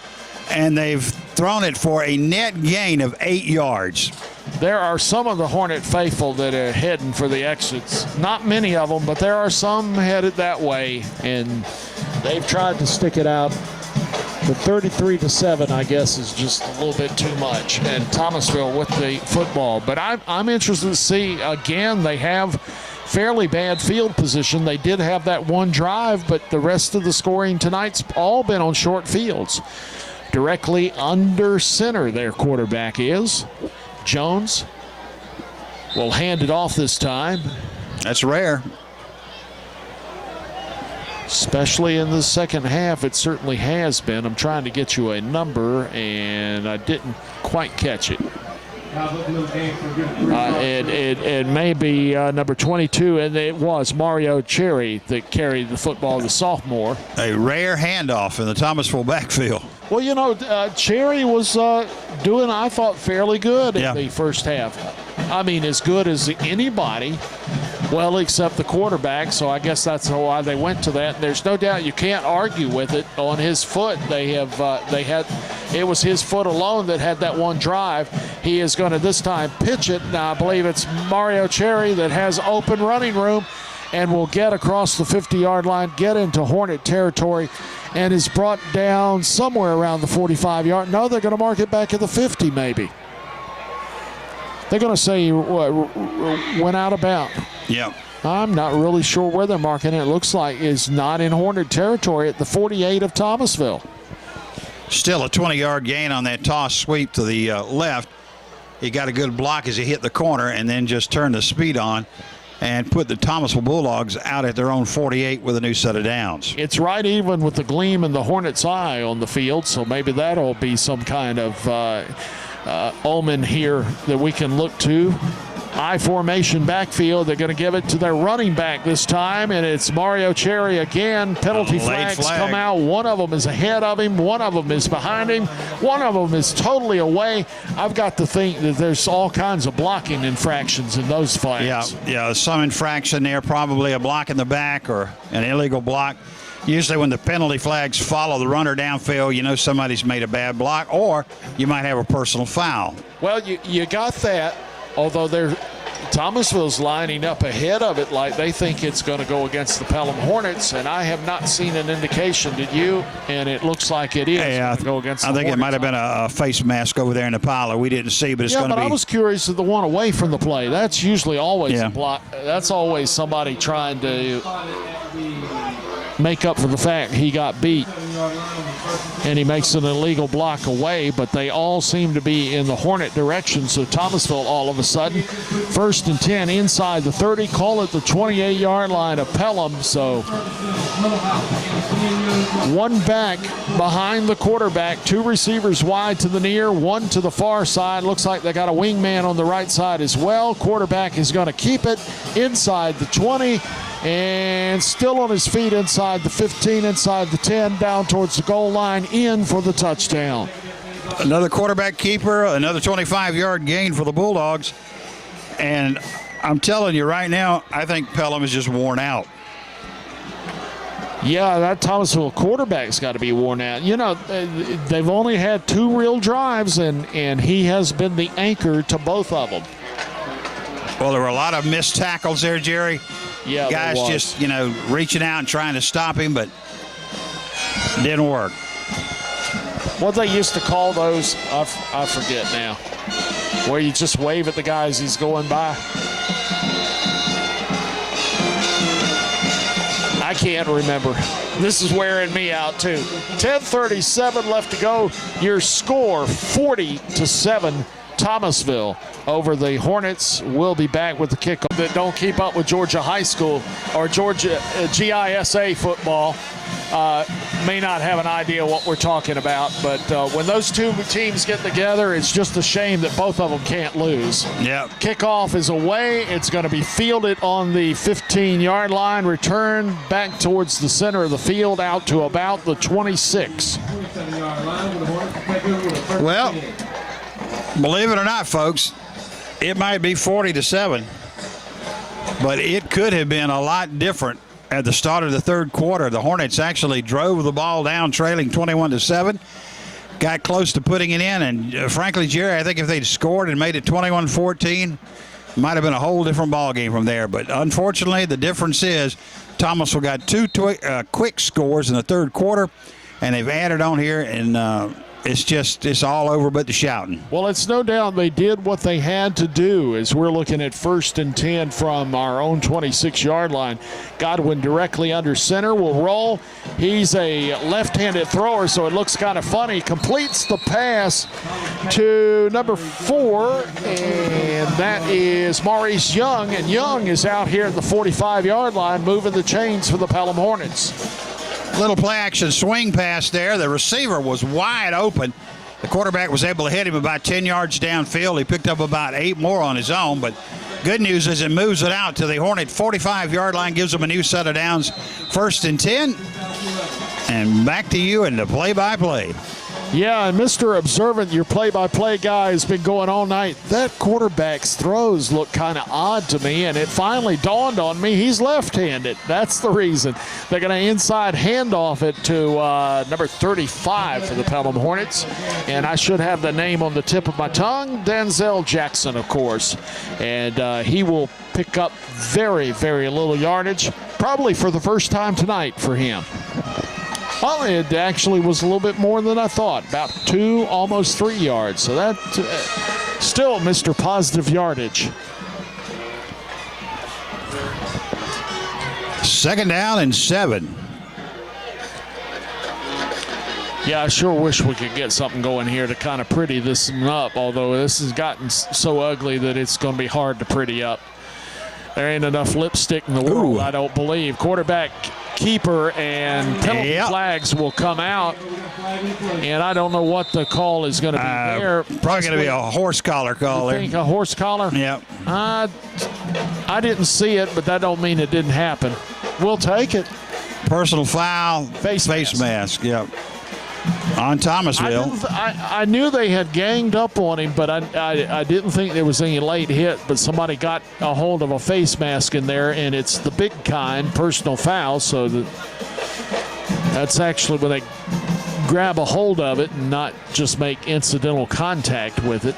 and they've thrown it for a net gain of 8 yards. There are some of the Hornet faithful that are heading for the exits. Not many of them, but there are some headed that way, and they've tried to stick it out. The 33-7, I guess, is just a little bit too much, and Thomasville with the football. But I'm interested to see, again, they have fairly bad field position. They did have that one drive, but the rest of the scoring tonight's all been on short fields. Directly under center, their quarterback is. Jones will hand it off this time. That's rare. Especially in the second half, it certainly has been. I'm trying to get you a number, and I didn't quite catch it. It may be number 22, and it was Mario Cherry that carried the football, the sophomore. A rare handoff in the Thomasville backfield. Well, Cherry was doing, I thought, fairly good in the first half. I mean, as good as anybody, well, except the quarterback, so I guess that's why they went to that. And there's no doubt you can't argue with it. On his foot, it was his foot alone that had that one drive. He is going to this time pitch it. Now, I believe it's Mario Cherry that has open running room and will get across the 50-yard line, get into Hornet territory, and is brought down somewhere around the 45-yard. No, they're going to mark it back at the 50 maybe. They're going to say he went out of bounds. Yeah. I'm not really sure where they're marking it. It looks like it's not in Hornet territory at the 48 of Thomasville. Still a 20-yard gain on that toss sweep to the left. He got a good block as he hit the corner and then just turned the speed on and put the Thomasville Bulldogs out at their own 48 with a new set of downs. It's right even with the gleam in the Hornets' eye on the field, so maybe that'll be some kind of omen here that we can look to. I formation backfield. They're going to give it to their running back this time, and it's Mario Cherry again. Penalty flags come out. One of them is ahead of him. One of them is behind him. One of them is totally away. I've got to think that there's all kinds of blocking infractions in those flags. Yeah, some infraction there, probably a block in the back or an illegal block. Usually when the penalty flags follow the runner downfield, you know somebody's made a bad block, or you might have a personal foul. Well, you got that, although Thomasville's lining up ahead of it like they think it's going to go against the Pelham Hornets, and I have not seen an indication, did you? And it looks like it is going to go against the Hornets. I think it might have been a face mask over there in the pile we didn't see, but it's going to be. I was curious of the one away from the play. That's usually always a block. That's always somebody trying to make up for the fact he got beat. and he makes an illegal block away, but they all seem to be in the Hornet direction. So Thomasville all of a sudden, 1st and 10 inside the 30, call it the 28-yard line of Pelham. So one back behind the quarterback, 2 receivers wide to the near, 1 to the far side. Looks like they got a wingman on the right side as well. Quarterback is going to keep it inside the 20 and still on his feet inside the 15, inside the 10, down towards the goal line, in for the touchdown. Another quarterback keeper, another 25-yard gain for the Bulldogs. And I'm telling you right now, I think Pelham is just worn out. Yeah, that Thomasville quarterback's got to be worn out. You know, they've only had 2 real drives, and he has been the anchor to both of them. Well, there were a lot of missed tackles there, Jerry. Yeah, guys just, reaching out and trying to stop him, but didn't work. What they used to call those, I forget now, where you just wave at the guys he's going by. I can't remember. This is wearing me out too. 10:37 left to go. Your score, 40-7. Thomasville over the Hornets. Will be back with the kickoff. That don't keep up with Georgia High School or Georgia GISA football may not have an idea what we're talking about, but when those 2 teams get together, it's just a shame that both of them can't lose. Yeah. Kickoff is away. It's going to be fielded on the 15-yard line. Return back towards the center of the field, out to about the 26. Well, believe it or not, folks, it might be 40-7, but it could have been a lot different at the start of the 3rd quarter. The Hornets actually drove the ball down, trailing 21-7, got close to putting it in, and frankly, Jerry, I think if they'd scored and made it 21-14, might have been a whole different ball game from there. But unfortunately, the difference is Thomasville got 2 quick scores in the 3rd quarter, and they've added on here, and it's all over but the shouting. Well, it's no doubt they did what they had to do as we're looking at 1st and 10 from our own 26-yard line. Godwin directly under center will roll. He's a left-handed thrower, so it looks kind of funny. Completes the pass to number 4, and that is Maurice Young. And Young is out here at the 45-yard line moving the chains for the Pelham Hornets. Little play-action swing pass there. The receiver was wide open. The quarterback was able to hit him about 10 yards downfield. He picked up about 8 more on his own, but good news is it moves it out to the Hornet 45-yard line, gives them a new set of downs. 1st and 10, and back to you in the play-by-play. Yeah, and Mr. Observant, your play-by-play guy, has been going all night. That quarterback's throws look kind of odd to me, and it finally dawned on me he's left-handed. That's the reason. They're going to inside handoff it to number 35 for the Pelham Hornets, and I should have the name on the tip of my tongue, Denzel Jackson, of course. And he will pick up very, very little yardage, probably for the first time tonight for him. Well, it actually was a little bit more than I thought, about 2, almost 3 yards. So that still Mr. Positive Yardage. 2nd down and 7. Yeah, I sure wish we could get something going here to kind of pretty this one up, although this has gotten so ugly that it's going to be hard to pretty up. There ain't enough lipstick in the world, I don't believe. Quarterback keeper and penalty flags will come out, and I don't know what the call is going to be there. Probably going to be a horse collar call there. You think a horse collar? Yep. I didn't see it, but that don't mean it didn't happen. We'll take it. Personal foul, face mask. Yep. On Thomasville. I knew they had ganged up on him, but I didn't think there was any late hit. But somebody got a hold of a face mask in there, and it's the big kind, personal foul. So that's actually when they grab a hold of it and not just make incidental contact with it.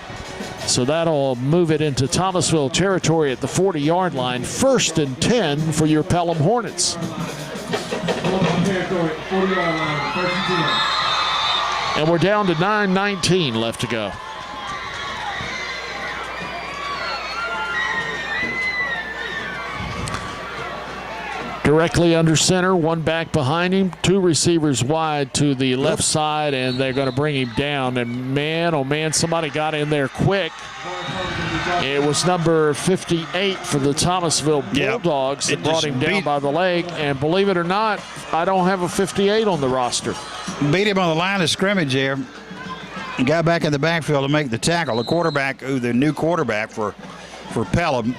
So that'll move it into Thomasville territory at the 40-yard line. 1st and 10 for your Pelham Hornets. And we're down to 9:19 left to go. Directly under center, one back behind him, two receivers wide to the left side, and they're going to bring him down. And man, oh man, somebody got in there quick. It was number 58 for the Thomasville Bulldogs that brought him down by the leg. And believe it or not, I don't have a 58 on the roster. Beat him on the line of scrimmage there. Got back in the backfield to make the tackle. The quarterback, the new quarterback for Pelham,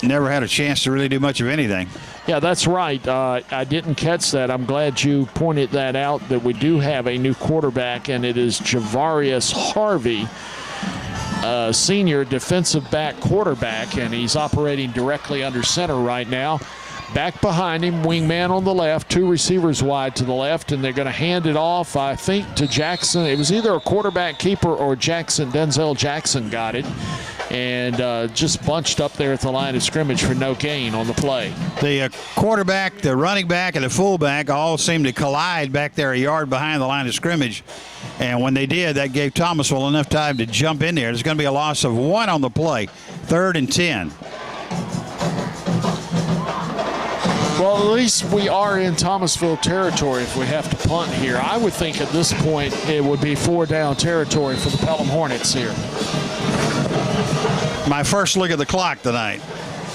never had a chance to really do much of anything. Yeah, that's right. I didn't catch that. I'm glad you pointed that out, that we do have a new quarterback, and it is Javarius Harvey, senior defensive back quarterback, and he's operating directly under center right now. Back behind him, wingman on the left, two receivers wide to the left, and they're going to hand it off, I think, to Jackson. It was either a quarterback keeper or Denzel Jackson got it, and just bunched up there at the line of scrimmage for no gain on the play. The quarterback, the running back, and the fullback all seemed to collide back there a yard behind the line of scrimmage. And when they did, that gave Thomasville enough time to jump in there. There's going to be a loss of 1 on the play, 3rd and 10. Well, at least we are in Thomasville territory if we have to punt here. I would think at this point it would be 4-down territory for the Pelham Hornets here. My first look at the clock tonight.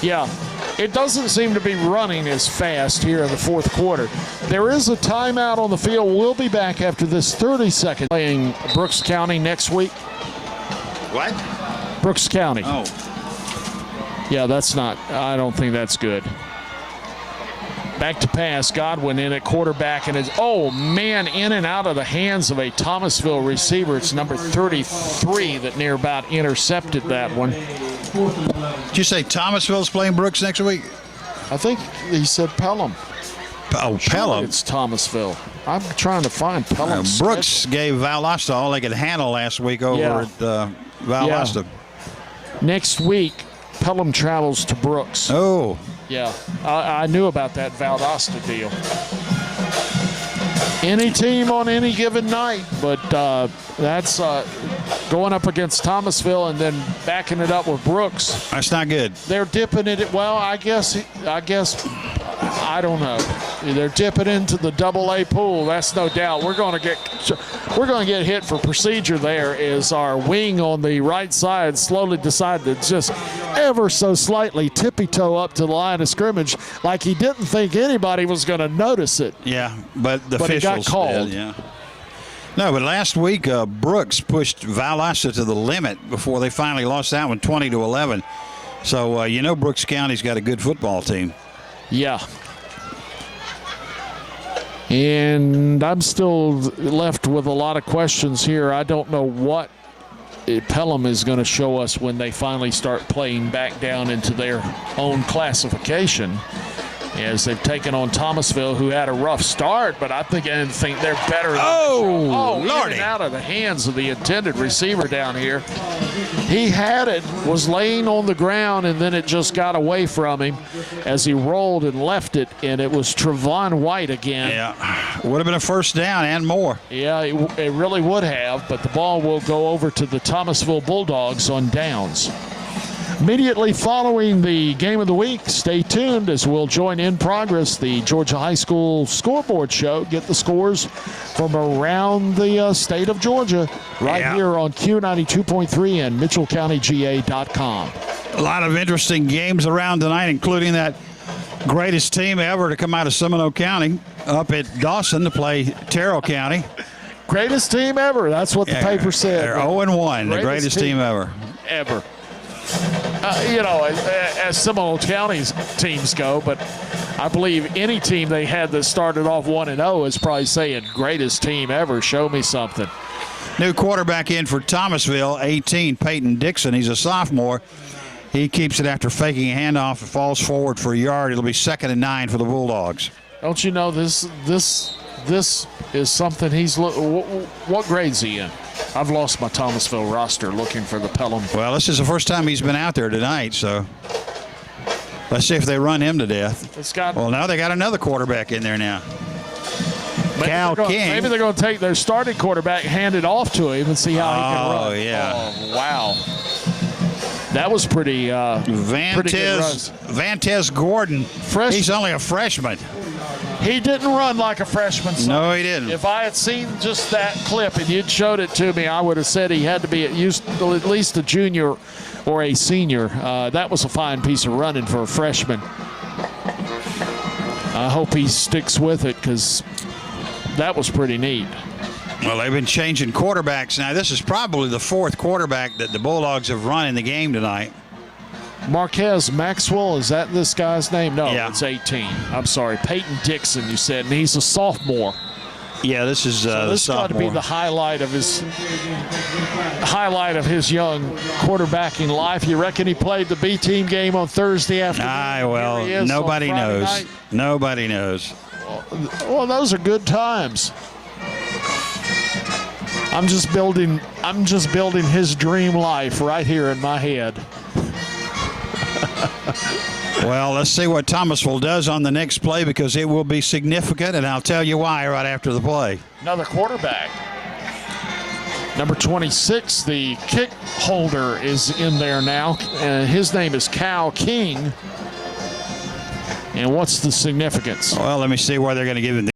Yeah, it doesn't seem to be running as fast here in the fourth quarter. There is a timeout on the field. We'll be back after this 30-second. Playing Brooks County next week. What? Brooks County. Oh. Yeah, I don't think that's good. Back to pass, Godwin in at quarterback, and it's, oh man, in and out of the hands of a Thomasville receiver. It's number 33 that near about intercepted that one. Did you say Thomasville's playing Brooks next week? I think he said Pelham. Oh, Pelham. It's Thomasville. I'm trying to find Pelham. Brooks gave Valdosta all they could handle last week over at Valdosta. Yeah. Next week, Pelham travels to Brooks. Oh. Yeah, I knew about that Valdosta deal. Any team on any given night, but that's going up against Thomasville and then backing it up with Brooks. That's not good. They're dipping it. Well, I guess I don't know. They're dipping into the AA pool. That's no doubt. We're going to get hit for procedure. There is our wing on the right side slowly decided to just ever so slightly tippy-toe up to the line of scrimmage, like he didn't think anybody was going to notice it. Yeah, but officials he got called. Yeah. No, but last week Brooks pushed Valdosta to the limit before they finally lost that one 20-11. So Brooks County's got a good football team. Yeah. And I'm still left with a lot of questions here. I don't know what Pelham is going to show us when they finally start playing back down into their own classification, as they've taken on Thomasville, who had a rough start, but I think they're better than Lordy. in and out of the hands of the intended receiver down here. He had it, was laying on the ground, and then it just got away from him as he rolled and left it, and it was Trevon White again. Yeah, would have been a first down and more. Yeah, it really would have, but the ball will go over to the Thomasville Bulldogs on downs. Immediately following the game of the week, stay tuned as we'll join in progress the Georgia High School scoreboard show. Get the scores from around the state of Georgia here on Q92.3 and MitchellCountyGA.com. A lot of interesting games around tonight, including that greatest team ever to come out of Seminole County up at Dawson to play Terrell County. Greatest team ever. That's what the paper said. They're 0-1, the greatest team ever. Ever. As Seminole County's teams go, but I believe any team they had that started off 1-0 is probably saying greatest team ever. Show me something. New quarterback in for Thomasville, 18, Peyton Dixon. He's a sophomore. He keeps it after faking a handoff and falls forward for a yard. It'll be 2nd and 9 for the Bulldogs. Don't you know this is something he's what grade's he in? I've lost my Thomasville roster looking for the Pelham. Well, this is the first time he's been out there tonight, so let's see if they run him to death. Well, now they got another quarterback in there now. Maybe they're going to take their starting quarterback, hand it off to him, and see how he can run. Oh, yeah. Oh, wow. That was pretty good runs. Vantez Gordon. He's only a freshman. He didn't run like a freshman. Son. No, he didn't. If I had seen just that clip and you'd showed it to me, I would have said he had to be at least a junior or a senior. That was a fine piece of running for a freshman. I hope he sticks with it because that was pretty neat. Well, they've been changing quarterbacks now. This is probably the fourth quarterback that the Bulldogs have run in the game tonight. Marquez Maxwell, is that this guy's name? No, yeah. It's 18. I'm sorry. Peyton Dixon, you said, and he's a sophomore. Yeah, this is so this got to be the highlight of his young quarterbacking life. You reckon he played the B team game on Thursday afternoon? Well, nobody knows. Night. Nobody knows. Well, those are good times. I'm just building his dream life right here in my head. Well, let's see what Thomasville does on the next play because it will be significant, and I'll tell you why right after the play. Another quarterback. Number 26, the kick holder, is in there now. His name is Cal King. And what's the significance? Well, let me see where they're going to give him.